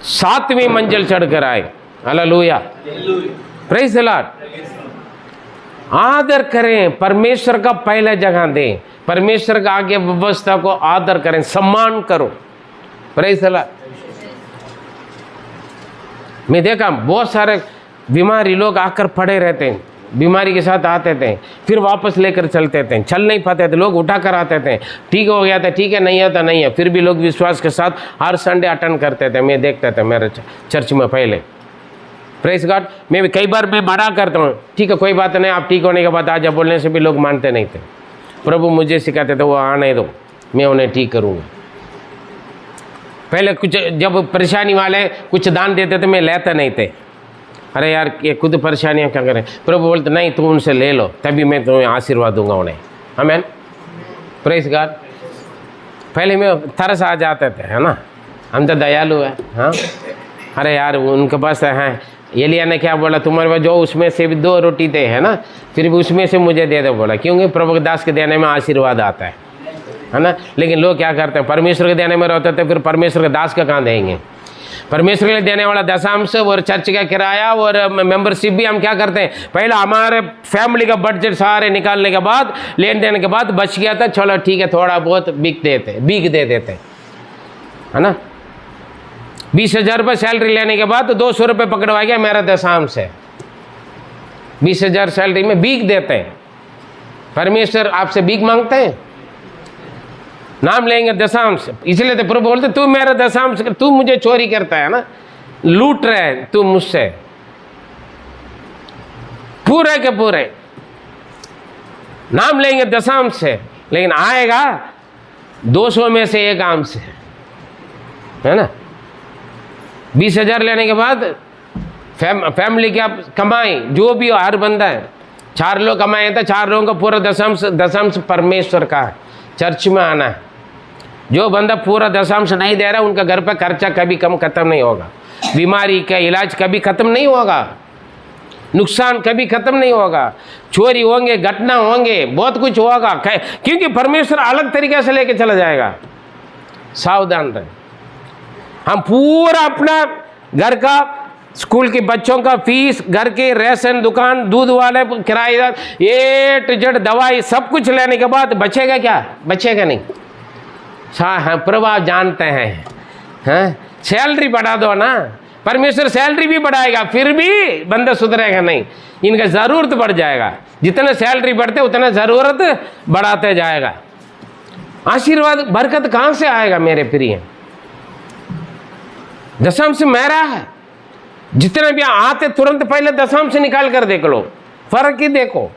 7वीं मंजिल चढ़कर आए। Hallelujah, praise the Lord. आदर करें, परमेश्वर का पहले जगह दें, परमेश्वर का आगे व्यवस्था को आदर करें, सम्मान करो। Praise the Lord. मैं देखा बहुत सारे बीमारी लोग आकर पड़े रहते हैं, बीमारी के साथ आते थे, फिर वापस लेकर चलते थे, चल नहीं पाते थे, लोग उठा कर आते थे, ठीक हो गया था, ठीक है, नहीं होता नहीं है, फिर भी लोग विश्वास के साथ हर संडे अटेंड करते थे। मैं देखता था मेरे चर्च में पहले। Press God. मैं भी कई बार मैं बड़ा करता हूँ, ठीक है कोई बात नहीं, आप ठीक होने के बाद आजा बोलने से भी लोग मानते नहीं थे। प्रभु मुझे सिखाते थे वो आने दो, मैं उन्हें ठीक करूँगा। पहले कुछ जब परेशानी वाले कुछ दान देते थे मैं लेता नहीं थे, अरे यार ये खुद परेशानियाँ क्या करें। प्रभु बोलते नहीं तू उनसे ले लो, तभी मैं तुम्हें आशीर्वाद दूंगा उन्हें। आमीन, प्रेस गॉड। पहले में तरस आ जाते थे, है ना, हम तो दयालु है। हाँ, अरे यार उनके पास है, एलिया ने क्या बोला, तुम्हारे पास जो उसमें से भी 2 रोटी थे, है ना, फिर भी उसमें से मुझे दे दो बोला, क्योंकि प्रभु के दास के देने में आशीर्वाद आता है ना। लेकिन लोग क्या करते हैं, परमेश्वर के देने में रहते थे, फिर परमेश्वर के दास का कहाँ देंगे। परमेश्वर के लिए देने वाला दशांश और चर्च का किराया और मेंबरशिप भी हम क्या करते हैं, पहले हमारे फैमिली का बजट सारे निकालने के बाद, लेन देन के बाद बच गया था, चलो ठीक है थोड़ा बहुत बीक दे देते, है ना। 20,000 रुपये सैलरी लेने के बाद 200 रुपये पकड़वा गया मेरा दशांश है। 20,000 सैलरी में बीक देते हैं। परमेश्वर आपसे बीक मांगते हैं, नाम लेंगे दशांश। इसलिए तो प्रभु बोलते तू मेरा दशांश, तू मुझे चोरी करता है ना, लूट रहा है तू मुझसे, पूरे के पूरे नाम लेंगे दशांश से, लेकिन आएगा 200 में से 1 अंश है ना। 20,000 लेने के बाद फैमिली की आप कमाई जो भी हो, हर बंदा है 4 लोग कमाए तो 4 लोगों का पूरा दशांश परमेश्वर का है। चर्च में आना है, जो बंदा पूरा दशांश नहीं दे रहा उनका घर पर खर्चा कभी कम खत्म नहीं होगा, बीमारी का इलाज कभी खत्म नहीं होगा, नुकसान कभी खत्म नहीं होगा, चोरी होंगे, घटना होंगे, बहुत कुछ होगा, क्योंकि परमेश्वर अलग तरीके से लेके चला जाएगा। सावधान रहे। हम पूरा अपना घर का, स्कूल के बच्चों का फीस, घर के रेशन दुकान, दूध वाले किराएदार, ए टू जेड दवाई सब कुछ लेने के बाद बचेगा क्या? बचेगा नहीं। हाँ, प्रभाव जानते हैं, सैलरी बढ़ा दो ना, परमेश्वर सैलरी भी बढ़ाएगा, फिर भी बंदा सुधरेगा नहीं, इनका ज़रूरत बढ़ जाएगा। जितना सैलरी बढ़ते उतना ज़रूरत बढ़ाते जाएगा। आशीर्वाद बरकत कहाँ से आएगा मेरे प्रिय? दशांश मेरा है। जितने भी आते तुरंत पहले दशांश निकाल कर देख लो, फर्क ही देखो।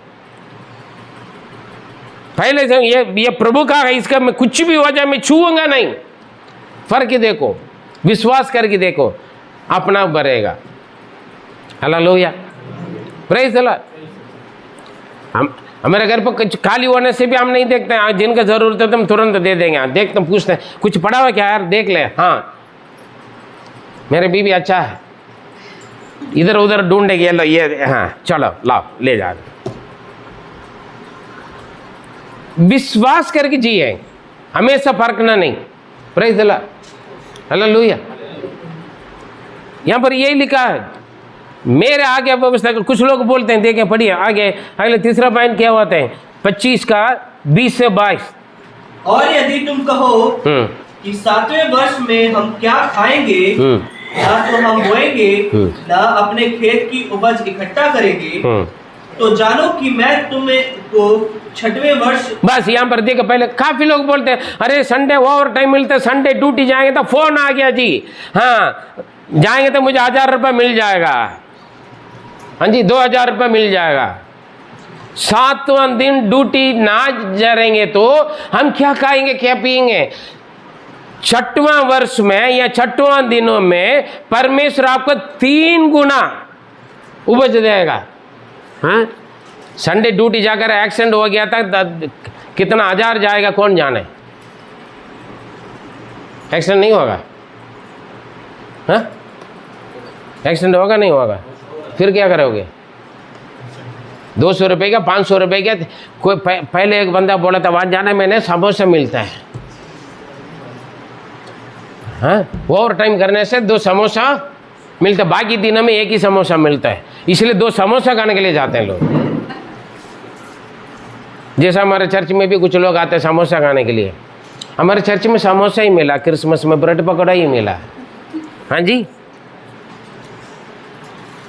पहले से ये प्रभु का है, इसका मैं कुछ भी वजह में छूऊंगा नहीं, फर्क ही देखो, विश्वास करके देखो, अपना बढ़ेगा। Hallelujah, praise the Lord. हम हमारे घर पर कुछ खाली होने से भी हम नहीं देखते हैं, जिनका जरूरत है तो हम तुरंत दे देंगे। देखते पूछते हैं कुछ पड़ा हुआ क्या यार, देख ले, हाँ मेरे बीवी अच्छा है, इधर उधर ढूंढेगी, ये हाँ चलो लाओ ले जा। विश्वास करके जिए, हमेशा फर्कना नहीं। Praise the lord, hallelujah. यहाँ पर यही लिखा है, मेरे आगे व्यवस्था। कुछ लोग बोलते हैं, देखें पढ़िए आगे, अगले तीसरा पॉइंट क्या होता है 25 का 20 से 22। और यदि तुम कहो कि 7वें वर्ष में हम क्या खाएंगे, ना तो हम बोएंगे, ना अपने खेत की उपज इकट्ठा करेंगे, तो जानो कि मैं तुम्हें को 6वें वर्ष। बस यहाँ पर देखो, पहले काफी लोग बोलते हैं अरे संडे ओवर टाइम मिलते, संडे ड्यूटी जाएंगे तो फोन आ गया जी, हाँ जाएंगे तो मुझे 1000 रुपये मिल जाएगा, हाँ जी 2000 रुपये मिल जाएगा। 7वां दिन ड्यूटी ना जाएंगे तो हम क्या खाएंगे क्या पिएंगे? 6वां वर्ष में या 6वां दिनों में परमेश्वर आपको 3 गुना उपज देगा। हाँ, संडे ड्यूटी जाकर एक्सीडेंट हो गया था, कितना 1000 जाएगा कौन जाने? एक्सीडेंट नहीं होगा, हाँ एक्सीडेंट होगा नहीं होगा, फिर क्या करोगे? 200 रुपये का 500 रुपये का। कोई पहले एक बंदा बोला था वहाँ जाना, मैंने समोसा मिलता है, हाँ, ओवर टाइम करने से 2 समोसा मिलता, बाकी दिनों में 1 ही समोसा मिलता है, इसलिए 2 समोसा खाने के लिए जाते हैं लोग। जैसा हमारे चर्च में भी कुछ लोग आते हैं समोसा खाने के लिए। हमारे चर्च में समोसा ही मिला, क्रिसमस में ब्रेड पकौड़ा ही मिला। हाँ जी,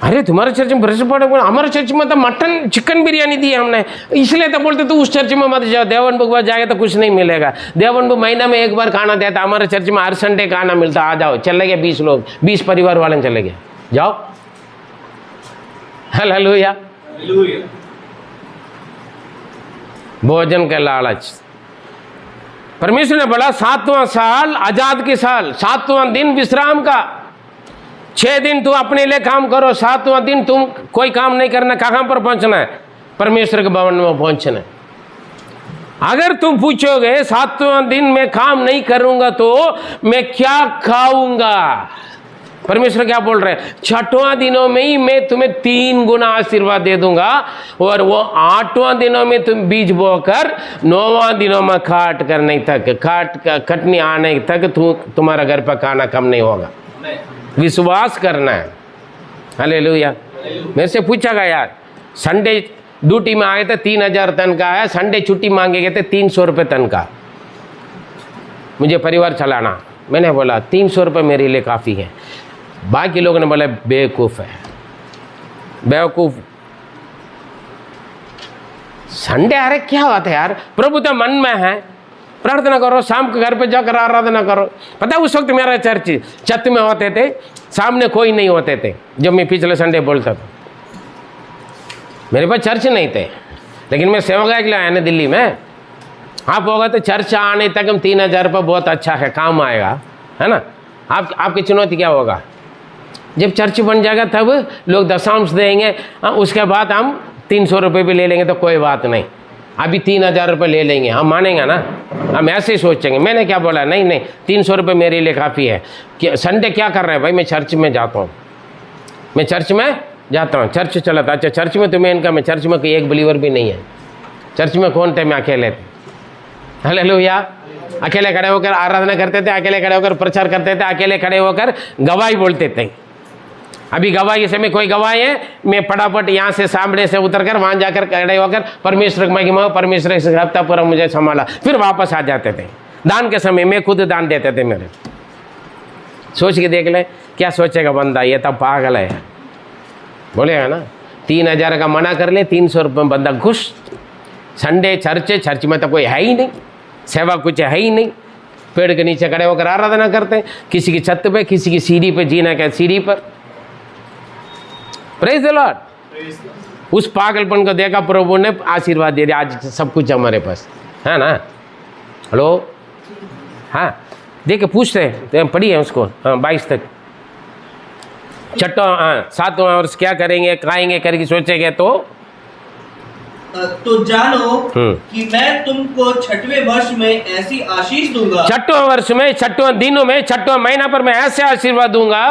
अरे तुम्हारे चर्च में ब्रेड पकौड़ा, हमारे चर्च में तो मटन चिकन बिरयानी दी हमने, इसलिए तो बोलते तू उस चर्च में मत जाओ, देवन बुक में जाएगा तो कुछ नहीं मिलेगा। देवन बुक महीना में 1 बार खाना देता, हमारे चर्च में हर संडे खाना मिलता। आ जाओ, चले गए 20 लोग, 20 परिवार वाले चले गए, जाओ। हालेलुया। हालेलुया। भोजन का लालच। परमेश्वर ने बोला 7वां साल आजाद के साल, 7वां दिन विश्राम का। 6 दिन तू अपने लिए काम करो, 7वां दिन तुम कोई काम नहीं करना। कहां पर पहुंचना है? परमेश्वर के भवन में पहुंचना है। अगर तुम पूछोगे 7वां दिन मैं काम नहीं करूंगा तो मैं क्या खाऊंगा, परमेश्वर क्या बोल रहे हैं? 6वां दिनों में ही मैं तुम्हें 3 गुना आशीर्वाद दे दूंगा, और वो 8वां दिनों में तुम बीज बोकर 9वां दिनों में काट करने तक, कटनी आने तक तुम्हारा घर पर खाना कम नहीं होगा। विश्वास करना है। हालेलुया। मेरे से पूछा गया यार, संडे ड्यूटी में आए थे 3000 तनख्वाह है, संडे छुट्टी मांगे गए थे 300 रुपये तनख्वाह, मुझे परिवार चलाना। मैंने बोला 300 रुपये मेरे लिए काफ़ी है। बाकी लोगों ने बोला बेवकूफ़ है, बेवकूफ़। संडे अरे क्या बात है यार, प्रभु तो मन में है, प्रार्थना करो, शाम को घर पे जाकर आराधना करो। पता है उस वक्त मेरा चर्च छत में होते थे, सामने कोई नहीं होते थे। जब मैं पिछले संडे बोलता था, मेरे पास चर्च नहीं थे, लेकिन मैं सेवकाई के लिए आया ना दिल्ली में। आप होगा तो चर्च आने तक हम 3000 रुपये बहुत अच्छा है, काम आएगा, है ना। आपकी चुनौती क्या होगा? जब चर्च बन जाएगा तब लोग दशांश देंगे, उसके बाद हम 300 रुपये भी ले लेंगे तो कोई बात नहीं, अभी 3000 रुपये ले लेंगे, हम मानेंगे ना। हम ऐसे ही सोचेंगे। मैंने क्या बोला, नहीं नहीं 300 रुपये मेरे लिए काफ़ी है। कि संडे क्या कर रहे हैं भाई? मैं चर्च में जाता हूँ, मैं चर्च में जाता हूँ, चर्च चला था। अच्छा, चर्च में तुम्हें इनका, मैं चर्च में कोई एक बिलीवर भी नहीं है। चर्च में कौन थे? मैं अकेले थे। हालेलुया। अकेले खड़े होकर आराधना करते थे, अकेले खड़े होकर प्रचार करते थे, अकेले खड़े होकर गवाही बोलते थे। अभी गवाही से में कोई गवाही है, मैं फटाफट यहाँ से सामने से उतरकर वहाँ जाकर खड़े होकर परमेश्वर की महिमा, परमेश्वर इस हफ्ता पूरा मुझे संभाला, फिर वापस आ जाते थे। दान के समय मैं खुद दान देते थे मेरे। सोच के देख ले, क्या सोचेगा बंदा, ये तो पागल है बोलेगा ना। 3000 का मना कर ले, 300 रुपये में बंदा घुस। संडे चर्च में तो कोई है ही नहीं, सेवा कुछ है ही नहीं। पेड़ के नीचे खड़े होकर आराधना करते हैं, किसी की छत पे, किसी की सीढ़ी पे, जीना क्या सीढ़ी पर। Praise the Lord. उस पागलपन को देखा प्रभु ने, आशीर्वाद दे दिया। आज सब कुछ हमारे पास है ना। हेलो, हाँ देखे पूछते हैं, पढ़ी है उसको। हाँ 22 तक। 7वां वर्ष क्या करेंगे, खाएंगे करके सोचेंगे तो जानो कि मैं तुमको 6वें वर्ष में ऐसी आशीष दूंगा, 6वें वर्ष में, 6वें दिनों में, 6वां महीना पर मैं ऐसे आशीर्वाद दूंगा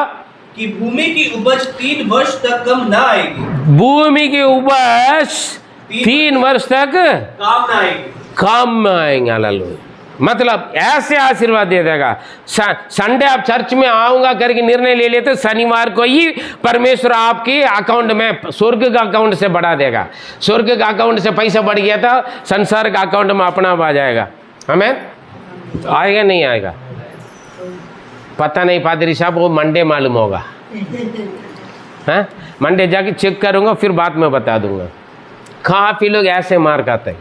कि भूमि की उपज 3 वर्ष तक कम ना आएगी। भूमि की उपज 3 वर्ष तक काम ना आएगी, काम में आएंगे। हालेलुया। मतलब ऐसे आशीर्वाद दे देगा। संडे आप चर्च में आऊंगा करके निर्णय ले लेते, शनिवार को ही परमेश्वर आपके अकाउंट में, स्वर्ग का अकाउंट से बढ़ा देगा। स्वर्ग का अकाउंट से पैसा बढ़ गया था, संसार का अकाउंट में अपना आ जाएगा। हमें आएगा नहीं आएगा पता नहीं, पादरी साहब वो मंडे मालूम होगा। हाँ मंडे जाके चेक करूंगा, फिर बाद में बता दूंगा। काफी लोग ऐसे मार खाते हैं।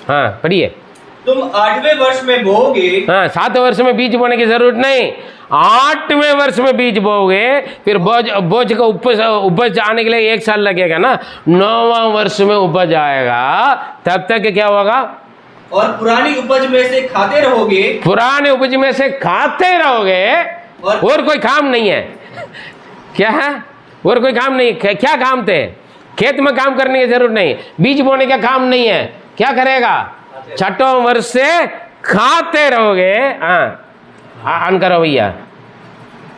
हाँ पढ़िए। तुम 8वें वर्ष में बोओगे। हाँ 7 वर्ष में बीज बोने की जरूरत नहीं, 8वें वर्ष में बीज बोओगे। फिर बोझ का उपज आने के लिए 1 साल लगेगा ना। 9वां वर्ष में उपज आएगा, तब तक क्या होगा? और पुरानी उपज में से खाते रहोगे। पुराने उपज में से खाते रहोगे, और कोई काम नहीं है। क्या है? और कोई काम नहीं। क्या काम थे? खेत में काम करने की जरूरत नहीं, बीज बोने का काम नहीं है। क्या करेगा? 6वां वर्ष से खाते रहोगे। हाँ अन करो भैया।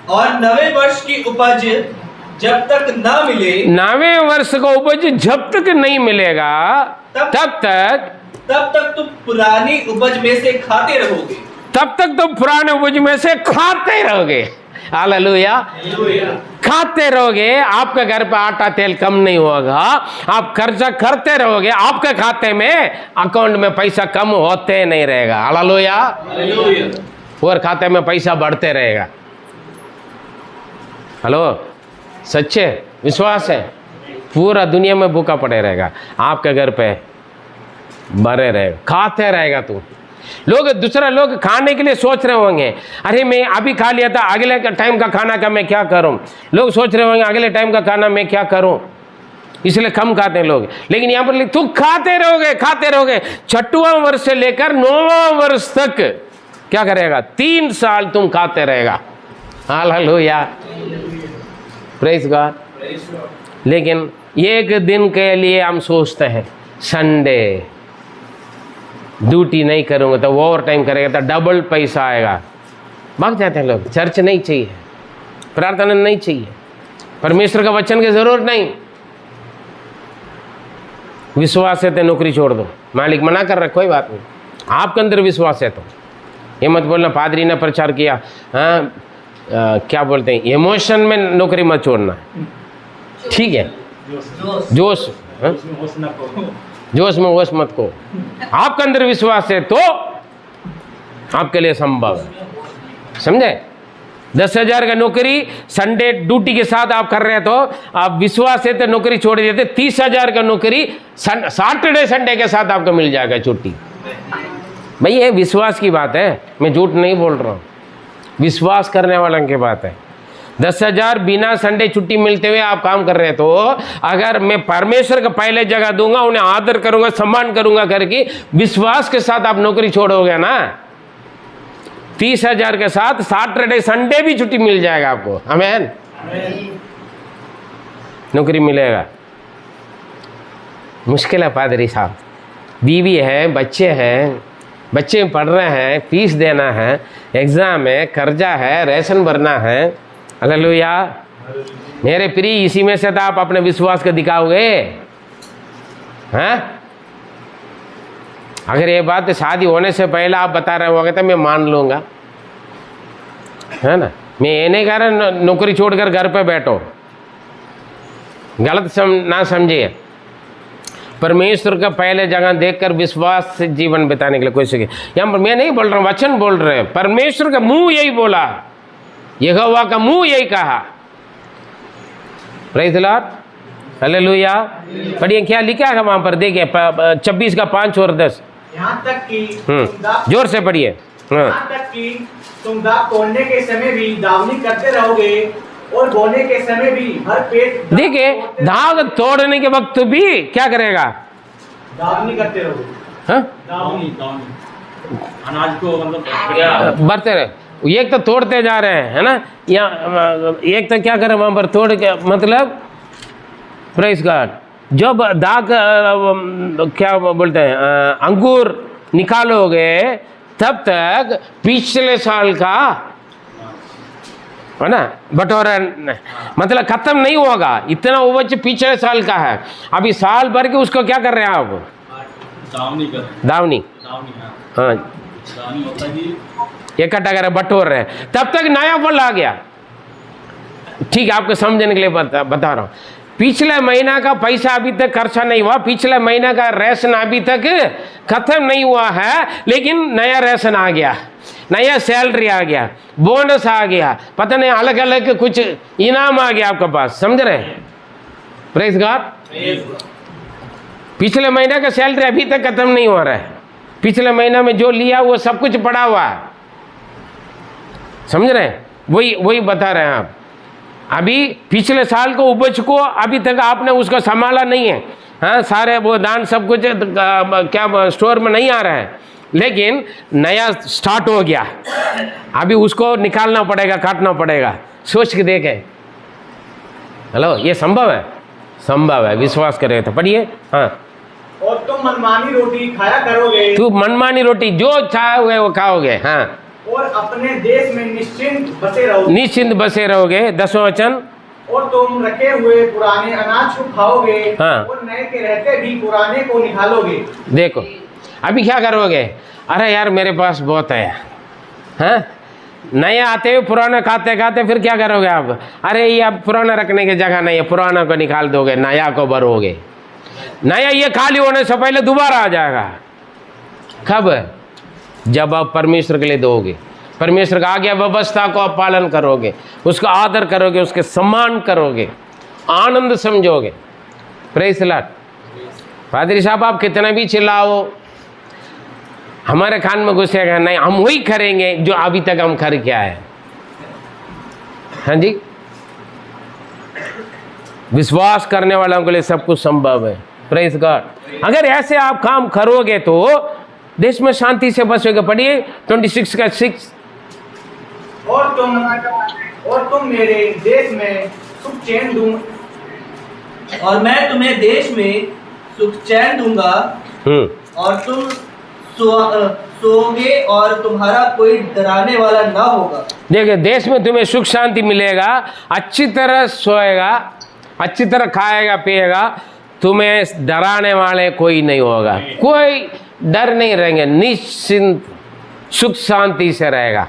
और 9वें वर्ष की उपज जब तक ना मिले, 9वें वर्ष का उपज जब तक नहीं मिलेगा तब तक तुम पुरानी उपज में से खाते रहोगे। तब तक तुम पुराने उपज में से खाते रहोगे। हालेलुया। खाते रहोगे, आपके घर पे आटा तेल कम नहीं होगा। आप खर्चा करते रहोगे, आपके खाते में अकाउंट में पैसा कम होते नहीं रहेगा। हालेलुया। और खाते में पैसा बढ़ते रहेगा। हेलो, सच्चे विश्वास है? पूरा दुनिया में भूखा पड़े रहेगा, आपके घर पे भरे रहेगा, खाते रहेगा तू। लोग, दूसरा लोग खाने के लिए सोच रहे होंगे, अरे मैं अभी खा लिया था, अगले टाइम का खाना का मैं क्या करूं। लोग सोच रहे होंगे अगले टाइम का खाना मैं क्या करूं, इसलिए कम खाते हैं लोग। लेकिन यहाँ पर तू खाते रहोगे, खाते रहोगे। 6वां वर्ष से लेकर 9वां वर्ष तक क्या करेगा? 3 साल तुम खाते रहेगा। Hallelujah, praise God. लेकिन एक दिन के लिए हम सोचते हैं, संडे ड्यूटी नहीं करूँगा तो ओवर टाइम करेगा तो डबल पैसा आएगा, भाग जाते हैं लोग। चर्च नहीं चाहिए, प्रार्थना नहीं चाहिए, परमेश्वर का वचन की जरूरत नहीं। विश्वास है तो नौकरी छोड़ दो, मालिक मना कर रहा, कोई बात नहीं। आपके अंदर विश्वास है तो ये मत बोलना पादरी ने प्रचार किया, हाँ क्या बोलते हैं, इमोशन में नौकरी मत छोड़ना, ठीक है। जोश जोश में वोश मत को। आपके अंदर विश्वास है तो आपके लिए संभव है, समझे। 10,000 का नौकरी संडे ड्यूटी के साथ आप कर रहे हैं तो आप विश्वास है तो नौकरी छोड़ देते। 30,000 का नौकरी सैटरडे संडे के साथ आपको मिल जाएगा छुट्टी। भाई ये विश्वास की बात है, मैं झूठ नहीं बोल रहा हूँ, विश्वास करने वालों की बात है। 10,000 बिना संडे छुट्टी मिलते हुए आप काम कर रहे हैं तो अगर मैं परमेश्वर का पहले जगह दूंगा, उन्हें आदर करूंगा, सम्मान करूंगा करके विश्वास के साथ आप नौकरी छोड़ोगे ना, 30,000 के साथ सैटरडे संडे भी छुट्टी मिल जाएगा आपको। आमीन। नौकरी मिलेगा। मुश्किल है पादरी साहब, बीवी है, बच्चे हैं, बच्चे पढ़ रहे हैं, फीस देना है, एग्जाम है, कर्जा है, राशन भरना है। हालेलुया। मेरे प्रिय, इसी में से तो आप अपने विश्वास को दिखाओगे, हैं? अगर ये बात शादी होने से पहले आप बता रहे होगे तो मैं मान लूँगा, है ना। मैं ये नहीं कह रहा नौकरी छोड़कर घर पे बैठो, गलत ना समझिए। परमेश्वर का पहले जगह देखकर विश्वास से जीवन बिताने के लिए कोई सीखे। यहाँ पर मैं नहीं बोल रहा हूँ, वचन बोल रहे हैं। परमेश्वर का मुंह यही बोला, यहोवा का मुंह यही कहा। Praise the lord, hallelujah. पढ़िए क्या लिखा है वहाँ पर, देखिए 26 का 5 और 10। यहाँ तक कि जोर से पढ़िए। यहाँ तक कि तुम दाख तोड़ने के समय भी दावनी करते रहोगे और बोने के समय भी हर पेट। देखिए धाग तोड़ने के वक्त भी क्या करेगा? दावनी करते रहोगे। हाँ, दावनी अनाज को मतलब बढ़ते रहे। एक तो तोड़ते जा रहे हैं, है ना, या एक तो क्या करें वहाँ पर तोड़ के, मतलब प्रेज़ गॉड, जब दाग क्या बोलते हैं अंगूर निकालोगे तब तक पिछले साल का, है ना, बटोरा मतलब खत्म नहीं होगा। इतना उपज पिछले साल का है, अभी साल भर के उसको क्या कर रहे हैं आप? दावनी। हाँ, इकट्ठा कर बटोर रहे हैं, तब तक नया फल आ गया। ठीक है, आपको समझने के लिए बता रहा हूँ। पिछले महीना का पैसा अभी तक खर्चा नहीं हुआ, पिछले महीना का रेशन अभी तक खत्म नहीं हुआ है, लेकिन नया रेशन आ गया, नया सैलरी आ गया, बोनस आ गया, पता नहीं अलग अलग कुछ इनाम आ गया आपके पास, समझ रहे हैं? Praise God. पिछले महीना का सैलरी अभी तक खत्म नहीं हो रहा है, पिछले महीना में जो लिया वो सब कुछ पड़ा हुआ है, समझ रहे हैं? वही बता रहे हैं आप। अभी पिछले साल को उपज को अभी तक आपने उसको संभाला नहीं है, हाँ, सारे वो दान सब कुछ क्या स्टोर में नहीं आ रहा है, लेकिन नया स्टार्ट हो गया, अभी उसको निकालना पड़ेगा, काटना पड़ेगा। सोच के देखें। हेलो, ये संभव है? संभव है, विश्वास करें तो। पढ़िए। हाँ, और तुम मनमानी रोटी खाया करोगे। तू मनमानी रोटी जो चाहे हुए वो खाओगे। हाँ, और अपने देश में निश्चिंत बसे रहोगे। निश्चिंत बसे रहोगे। 10वां वचन। और तुम रखे हुए पुराने अनाज को खाओगे। हाँ। और नए के रहते भी पुराने को निकालोगे। देखो अभी क्या करोगे? अरे यार मेरे पास बहुत है, हैं? नए आते हुए पुराना खाते खाते फिर क्या करोगे आप? अरे ये अब पुराना रखने की जगह नहीं है, पुराना को निकाल दोगे, नया को भरोगे। नया ये खाली होने से पहले दोबारा आ जाएगा। कब? जब आप परमेश्वर के लिए दोगे, परमेश्वर का आज्ञा व्यवस्था को आप पालन करोगे, उसका आदर करोगे, उसके सम्मान करोगे, आनंद समझोगे। Praise the Lord. पादरी साहब आप कितना भी चिल्लाओ, हमारे कान में घुसेगा नहीं, हम वही करेंगे जो अभी तक हम कर के आए। हाँ जी, विश्वास करने वालों के लिए सब कुछ संभव है। Praise God. अगर ऐसे आप काम करोगे तो देश में शांति से बसोगे। पढ़िए 26 का 6। और तुम मेरे देश में सुख चैन दूं, और मैं तुम्हें देश में सुख चैन दूंगा, और तुम सोओगे और तुम्हारा कोई डराने वाला ना होगा। देखिए, देश में तुम्हें सुख शांति मिलेगा, अच्छी तरह सोएगा, अच्छी तरह खाएगा पिएगा, तुम्हें डराने वाले कोई नहीं होगा, कोई डर नहीं रहेंगे, निश्चिंत सुख शांति से रहेगा,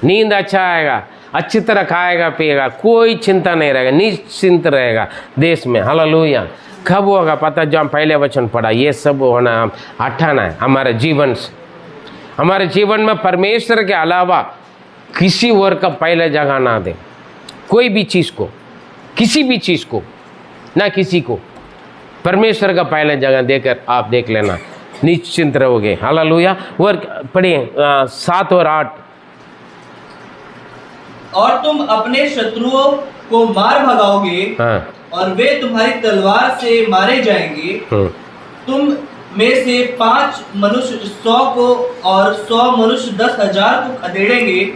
नींद अच्छा आएगा, अच्छी तरह खाएगा पिएगा, कोई चिंता नहीं रहेगा, निश्चिंत रहेगा देश में। हालेलुया। कब होगा पता? जो हम पहले वचन पढ़ा, ये सब होना हम हटाना है हमारे जीवन से। हमारे जीवन में परमेश्वर के अलावा किसी और का पहले जगह ना दे, कोई भी चीज़ को, किसी भी चीज़ को, ना किसी को परमेश्वर का पहले जगह देकर आप देख लेना, निश्चिंत रहोगे। हालेलुया। और पढ़िए 7 और 8। और तुम अपने शत्रुओं को मार भगाओगे, हाँ। और वे तुम्हारी तलवार से मारे जाएंगे। तुम में से 5 मनुष्य 100 को और 100 मनुष्य 10,000 को खदेड़ेंगे,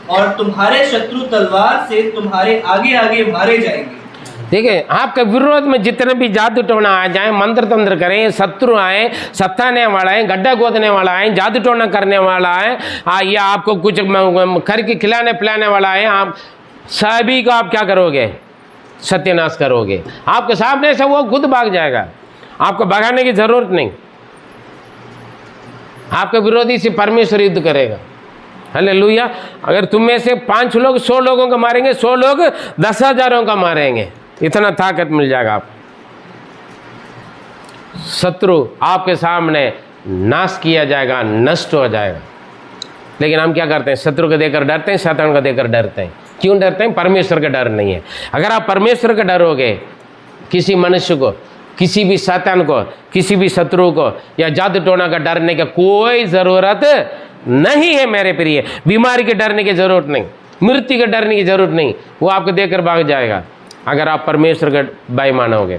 और तुम्हारे शत्रु तलवार से तुम्हारे आगे आगे मारे जाएंगे। देखिए, आपके विरोध में जितने भी जादू टोना आ जाए, मंत्र तंत्र करें, शत्रु आए, सताने वाला है, गड्ढा गोदने वाला है, जादू टोना करने वाला है, या आपको कुछ करके खिलाने पिलाने वाला है, आप सभी को आप क्या करोगे? सत्यानाश करोगे। आपके सामने से वो खुद भाग जाएगा, आपको भगाने की जरूरत नहीं। आपके विरोधी से परमेश्वर युद्ध करेगा। हालेलुया। अगर तुम में से 5 लोग 100 लोगों को मारेंगे, 100 लोग 10,000 का मारेंगे, इतना ताकत मिल जाएगा आप। शत्रु आपके सामने नाश किया जाएगा, नष्ट हो जाएगा। लेकिन हम क्या करते हैं? शत्रु को देकर डरते हैं, शैतान को देकर डरते हैं। क्यों डरते हैं? परमेश्वर का डर नहीं है। अगर आप परमेश्वर का डरोगे, किसी मनुष्य को, किसी भी शैतान को, किसी भी शत्रु को या जादू टोना का डरने की कोई ज़रूरत नहीं है मेरे प्रिय। बीमारी के डरने की ज़रूरत नहीं, मृत्यु के डरने की ज़रूरत नहीं, वो आपको देकर भाग जाएगा अगर आप परमेश्वर का भाई मानोगे।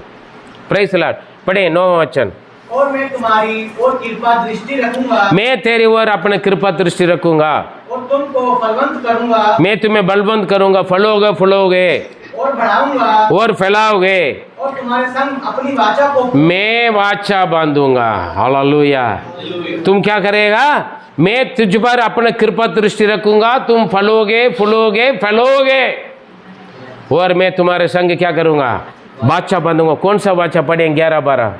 Praise the Lord. पढ़े 9वां वचन। और मैं तुम्हारी और कृपा दृष्टि रखूंगा, मैं तेरी ओर अपने कृपा दृष्टि रखूंगा, और तुमको फलवंत करूंगा, मैं तुम्हें बलवंत करूंगा, फलोगे फुलोगे और बढ़ाऊंगा, और फैलाओगे, और तुम्हारे संग अपनी वाचा को मैं वाचा बांधूंगा। हालेलुया। तुम क्या करेगा? मैं तुझ पर अपने कृपा दृष्टि रखूंगा, तुम फलोगे फुलोगे फैलोगे, और मैं तुम्हारे संग क्या करूंगा? वाचा बांधूंगा। कौन सा वाचा? पढ़े 11-12।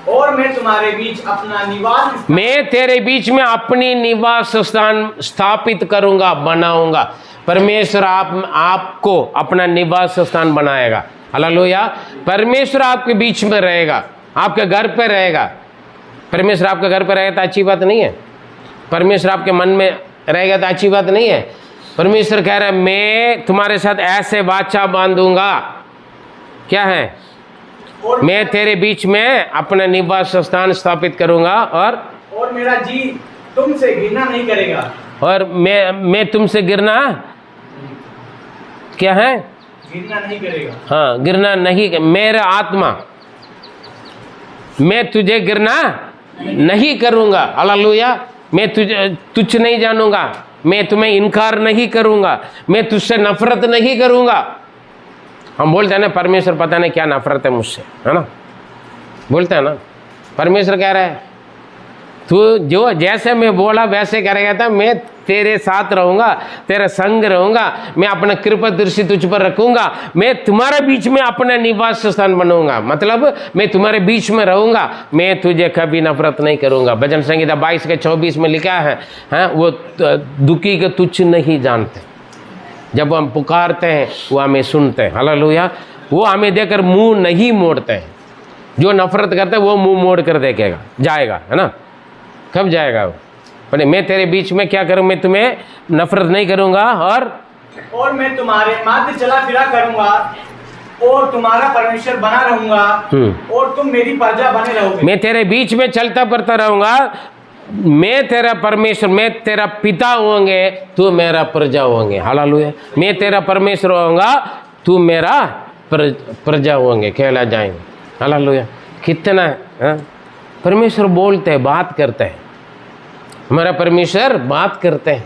और मैं तुम्हारे बीच अपना निवास, मैं तेरे बीच में अपनी निवास स्थान स्थापित करूंगा, बनाऊंगा। परमेश्वर आपको अपना निवास स्थान बनाएगा। हालेलुया। परमेश्वर आपके बीच में रहेगा, आपके घर पे रहेगा। परमेश्वर आपके घर पे रहेगा तो अच्छी बात नहीं है। परमेश्वर आपके मन में रहेगा तो अच्छी बात नहीं है। परमेश्वर कह रहा है मैं तुम्हारे साथ ऐसे वाचा बांधूंगा। क्या है? मैं तेरे बीच में अपना निवास स्थान स्थापित करूंगा, और मेरा जी तुमसे घृणा नहीं करेगा, और मैं तुमसे गिरना क्या है? घृणा नहीं करेगा। हाँ, गिरना नहीं। मेरा आत्मा, मैं तुझे गिरना नहीं करूंगा। हालेलुया। मैं तुझे तुच्छ नहीं जानूंगा, मैं तुम्हें इनकार नहीं करूंगा, मैं तुझसे नफरत नहीं करूंगा। हम बोलते हैं ना, परमेश्वर पता नहीं क्या नफरत है मुझसे, है ना? बोलते हैं ना। परमेश्वर कह रहा है तू जो जैसे मैं बोला वैसे करेगा था, मैं तेरे साथ रहूँगा, तेरा संग रहूँगा, मैं अपना कृपा दृष्टि तुझ पर रखूँगा, मैं तुम्हारे बीच में अपना निवास स्थान बनूंगा, मतलब मैं तुम्हारे बीच में रहूँगा, मैं तुझे कभी नफरत नहीं करूँगा। भजन संहिता 22:24 में लिखा है, वो दुखी के तुच्छ नहीं जानते। जब हम पुकारते हैं वो हमें सुनते हैं, हालेलुया। वो हमें देकर मुंह नहीं मोड़ते हैं। जो नफरत करते हैं वो मुंह मोड़ कर देखेगा, जाएगा, है ना। कब जाएगा वो? पर मैं तेरे बीच में क्या करूं, मैं तुम्हें नफरत नहीं करूंगा और मैं तुम्हारे मध्य चला फिरा करूंगा और तुम्हारा परमेश्वर बना रहूंगा और तुम मेरी प्रजा बने रहोगे। मैं तेरे बीच में चलता फिरता रहूंगा, मैं तेरा परमेश्वर, मैं तेरा पिता होंगे, तू मेरा प्रजा होंगे, हालेलुया। मैं तेरा परमेश्वर होऊंगा, तू मेरा प्रजा होंगे, कहला जाएंगे, हालेलुया। कितना परमेश्वर बोलते हैं, बात करते हैं, हमारा परमेश्वर बात करते हैं।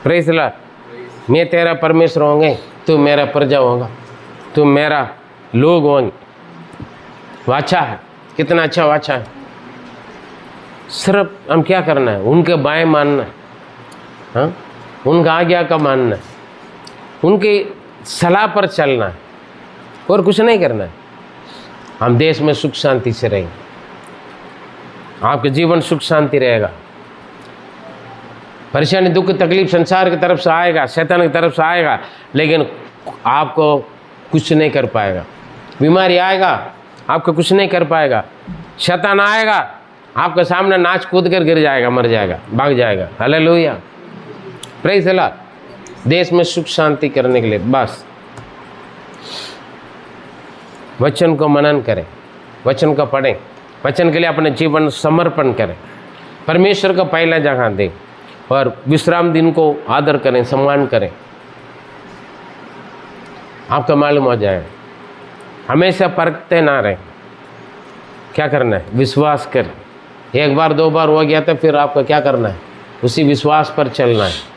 Praise Lord. मैं तेरा परमेश्वर होंगे, तू मेरा प्रजा होगा, तू मेरा लोग होंगे। वाचा है, कितना अच्छा वाचा है। सिर्फ हम क्या करना है, उनके बाएं मानना है, हाँ, उनका आज्ञा का मानना है, उनकी सलाह पर चलना है, और कुछ नहीं करना है। हम देश में सुख शांति से रहेंगे, आपका जीवन सुख शांति रहेगा। परेशानी दुख तकलीफ संसार की तरफ से आएगा, शैतान की तरफ से आएगा, लेकिन आपको कुछ नहीं कर पाएगा। बीमारी आएगा, आपको कुछ नहीं कर पाएगा। शैतान आएगा, आपके सामने नाच कूद कर गिर जाएगा, मर जाएगा, भाग जाएगा। Hallelujah, praise the Lord. देश में सुख शांति करने के लिए बस वचन को मनन करें, वचन को पढ़ें, वचन के लिए अपने जीवन समर्पण करें, परमेश्वर को पहला जगह दें और विश्राम दिन को आदर करें, सम्मान करें। आपका मालूम हो जाएगा। हमेशा परखते ना रहें। क्या करना है, विश्वास करें। एक बार दो बार हो गया तो फिर आपको क्या करना है, उसी विश्वास पर चलना है।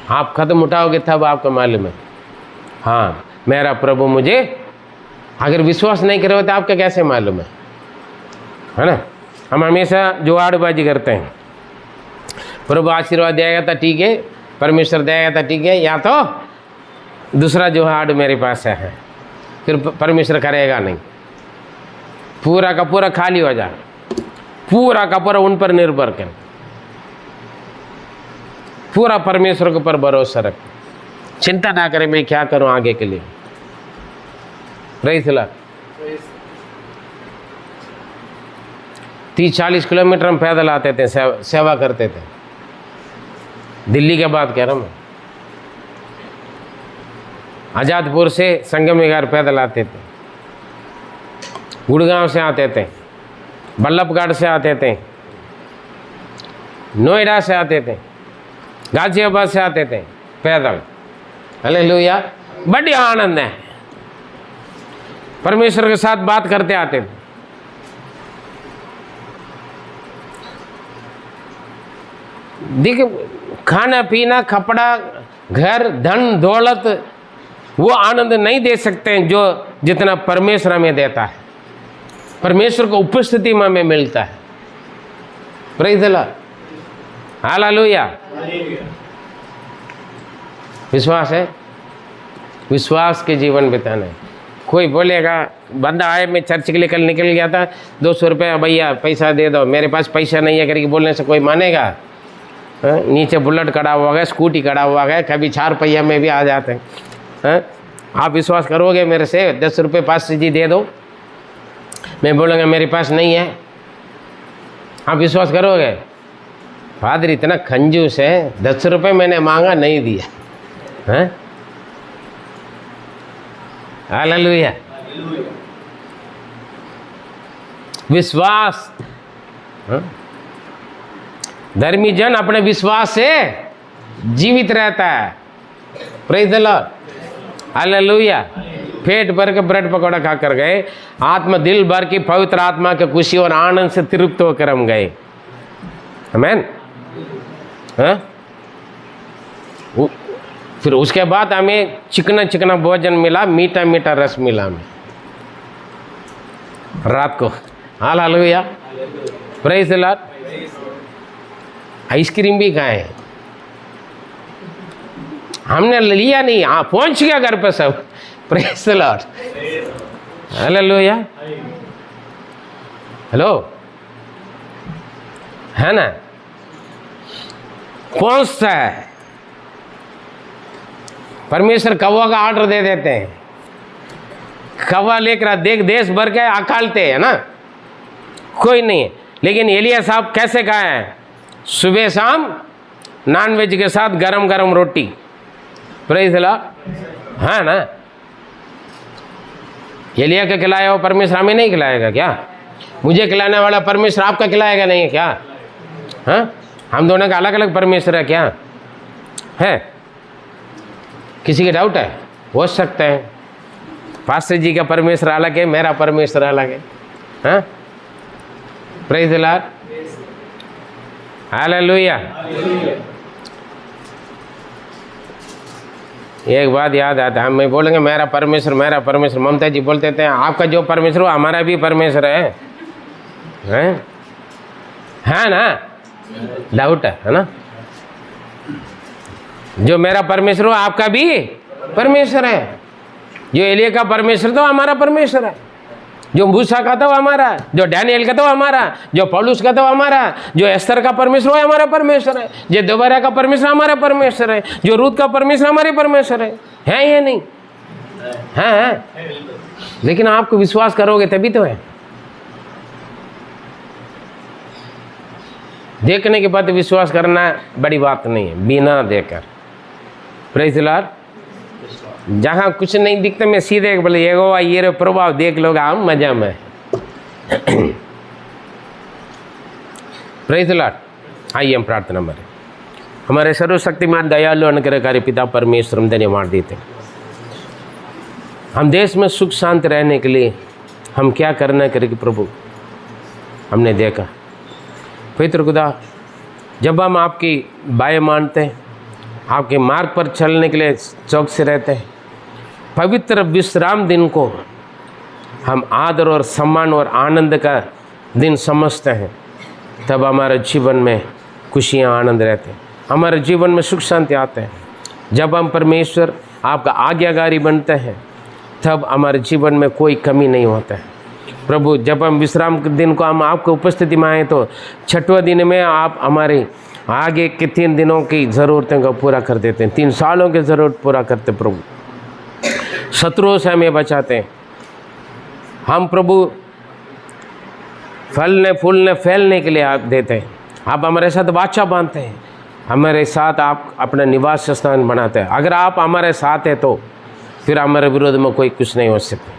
आप कदम उठाओगे तब आपको मालूम है, हाँ मेरा प्रभु मुझे, अगर विश्वास नहीं करोगे तो आपका कैसे मालूम है ना। हम हमेशा जुगाड़बाजी करते हैं, प्रभु आशीर्वाद देगा तो ठीक है, परमेश्वर देगा तो ठीक है, या तो दूसरा जुगाड़ मेरे पास है, फिर परमेश्वर करेगा नहीं। पूरा का पूरा खाली हो जा, पूरा का पूरा उन पर निर्भर कर, पूरा परमेश्वर के ऊपर भरोसा रख, चिंता ना करें मैं क्या करूं आगे के लिए। Praise the Lord. 30-40 किलोमीटर हम पैदल आते थे, सेवा करते थे। दिल्ली के बाद कह रहा हूँ मैं, आज़ादपुर से संगम विहार पैदल आते थे, गुड़गांव से आते थे, बल्लभगढ़ से आते थे, नोएडा से आते थे, गाजियाबाद से आते थे पैदल। हालेलुया, बढ़िया आनंद है। परमेश्वर के साथ बात करते आते थे। देखिए, खाना पीना, कपड़ा, घर, धन दौलत, वो आनंद नहीं दे सकते हैं जो जितना परमेश्वर हमें देता है। परमेश्वर को उपस्थिति में हमें मिलता है। Praise the lord, hallelujah. विश्वास है, विश्वास के जीवन बिताना है। कोई बोलेगा, बंदा आए मैं चर्च के लिए कल निकल गया था, 200 रुपये भैया पैसा दे दो, मेरे पास पैसा नहीं है करके बोलने से कोई मानेगा? नीचे बुलेट खड़ा हुआ है, स्कूटी खड़ा हुआ है, कभी 4 पहिया में भी आ जाते हैं। आप विश्वास करोगे मेरे से 10 रुपये पास जी दे दो, मैं बोलूँगा मेरे पास नहीं है, आप विश्वास करोगे? फादर इतना कंजूस है, 10 रुपये मैंने मांगा नहीं दिया। हैं? हालेलुया। विश्वास, धर्मी जन अपने विश्वास से जीवित रहता है। Praise the lord, hallelujah. पेट भर के ब्रेड पकौड़ा खाकर गए, आत्मा दिल भर की पवित्र आत्मा के खुशी और आनंद से तृप्त होकर हम गए। आमीन। फिर उसके बाद हमें चिकना चिकना भोजन मिला, मीठा मीठा रस मिला हमें। रात को hallelujah, praise the Lord. Ice cream भी खाए, हमने लिया नहीं, पहुंच गया घर पे सब। Praise the lord, hallelujah. Hello, है ना, पहुंचता है। परमेश्वर कौवा का ऑर्डर दे देते हैं, कौवा लेकर देख देश भर के अकालते हैं ना, कोई नहीं है। लेकिन एलिया साहब कैसे खाए हैं? सुबह शाम नॉनवेज के साथ गरम गरम रोटी। प्रेज द लॉर्ड, हाँ ना। एलिया का खिलाया हो परमेश्वर हमें नहीं खिलाएगा क्या? मुझे खिलाने वाला परमेश्वर आपका खिलाएगा नहीं है क्या? हाँ, हम दोनों का अलग अलग परमेश्वर है क्या? है किसी के डाउट है? हो सकता है पास्टर जी का परमेश्वर अलग है, मेरा परमेश्वर अलग है। हाँ, प्रेज द लॉर्ड, हालेलुया। एक बात याद आता है, मैं बोलेंगे मेरा परमेश्वर मेरा परमेश्वर, ममता जी बोलते थे आपका जो परमेश्वर हो हमारा भी परमेश्वर है ना? डाउट है ना? जो मेरा परमेश्वर हो आपका भी परमेश्वर है। जो एलिया का परमेश्वर तो हमारा परमेश्वर है, जो मूसा का तो हमारा, जो डैनियल का तो हमारा, जो पौलुस का तो हमारा, जो एस्तर का परमेश्वर है हमारा परमेश्वर है, जो देबोरा का परमेश्वर हमारा परमेश्वर है, जो रूत का परमेश्वर हमारे परमेश्वर है या नहीं? है। लेकिन आपको विश्वास करोगे तभी तो है। देखने के बाद विश्वास करना बड़ी बात नहीं है, बिना देखकर। प्रेज द लॉर्ड, जहाँ कुछ नहीं दिखता मैं सीधे बोले यहोवा ये प्रभाव देख लोगे हम मजा में। Praise the Lord. आइए हम प्रार्थना करें। हमारे सर्वशक्तिमान दयालु अनुग्रहकारी पिता परमेश्वर, हम धन्यवाद देते हैं। हम देश में सुख शांति रहने के लिए हम क्या करना करेंगे प्रभु, हमने देखा। पवित्र खुदा, जब हम आपकी बातें मानते हैं, आपके मार्ग पर चलने के लिए चौकसे रहते हैं, पवित्र विश्राम दिन को हम आदर और सम्मान और आनंद का दिन समझते हैं, तब हमारे जीवन में खुशियाँ आनंद रहते हैं, हमारे जीवन में सुख शांति आते हैं। जब हम परमेश्वर आपका आज्ञाकारी बनते हैं, तब हमारे जीवन में कोई कमी नहीं होता है। प्रभु, जब हम विश्राम के दिन को हम आपको उपस्थिति में आए, तो छठवें दिन में आप हमारे आगे के 3 दिनों की ज़रूरतों को पूरा कर देते हैं, 3 सालों की ज़रूरत पूरा करते। प्रभु, शत्रुओं से हमें बचाते हैं। हम प्रभु फलने फूलने फैलने के लिए आप देते हैं। आप हमारे साथ वाचा बांधते हैं, हमारे साथ आप अपना निवास स्थान बनाते हैं। अगर आप हमारे साथ हैं तो फिर हमारे विरोध में कोई कुछ नहीं हो सकता।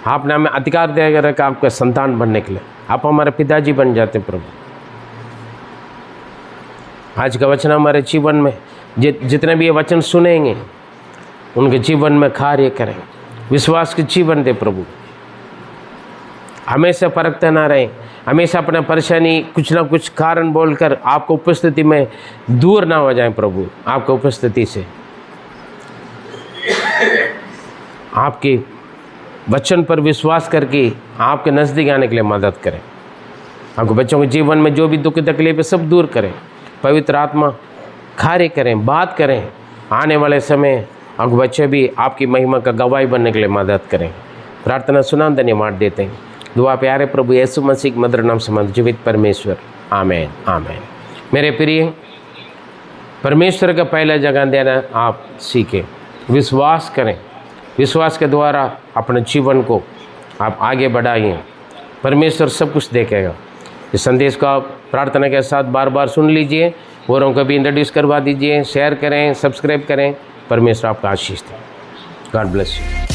आपने हमें अधिकार दिया रखा आपका संतान बनने के लिए, आप हमारे पिताजी बन जाते प्रभु। आज का वचन हमारे जीवन में जितने भी ये वचन सुनेंगे उनके जीवन में कार्य करें, विश्वास के जीवन दे प्रभु। हमेशा परखते ना रहें, हमेशा अपना परेशानी कुछ ना कुछ कारण बोलकर आपको उपस्थिति में दूर ना हो जाएं प्रभु। आपको उपस्थिति से आपके वचन पर विश्वास करके आपके नज़दीक आने के लिए मदद करें। आपके बच्चों के जीवन में जो भी दुख तकलीफ है सब दूर करें। पवित्र आत्मा कार्य करें, बात करें। आने वाले समय आपके बच्चे भी आपकी महिमा का गवाही बनने के लिए मदद करें। प्रार्थना सुना, धन्यवाद देते हैं। दुआ प्यारे प्रभु यीशु मसीह के मधुर नाम से जीवित परमेश्वर, आमीन आमीन। मेरे प्रिय, परमेश्वर का पहला जगह देना आप सीखें, विश्वास करें। विश्वास के द्वारा अपने जीवन को आप आगे बढ़ाइए, परमेश्वर सब कुछ देखेगा। इस संदेश को आप प्रार्थना के साथ बार बार सुन लीजिए, औरों को भी इंट्रोड्यूस करवा दीजिए, शेयर करें, सब्सक्राइब करें। परमेश्वर आपका आशीष दे। God bless you.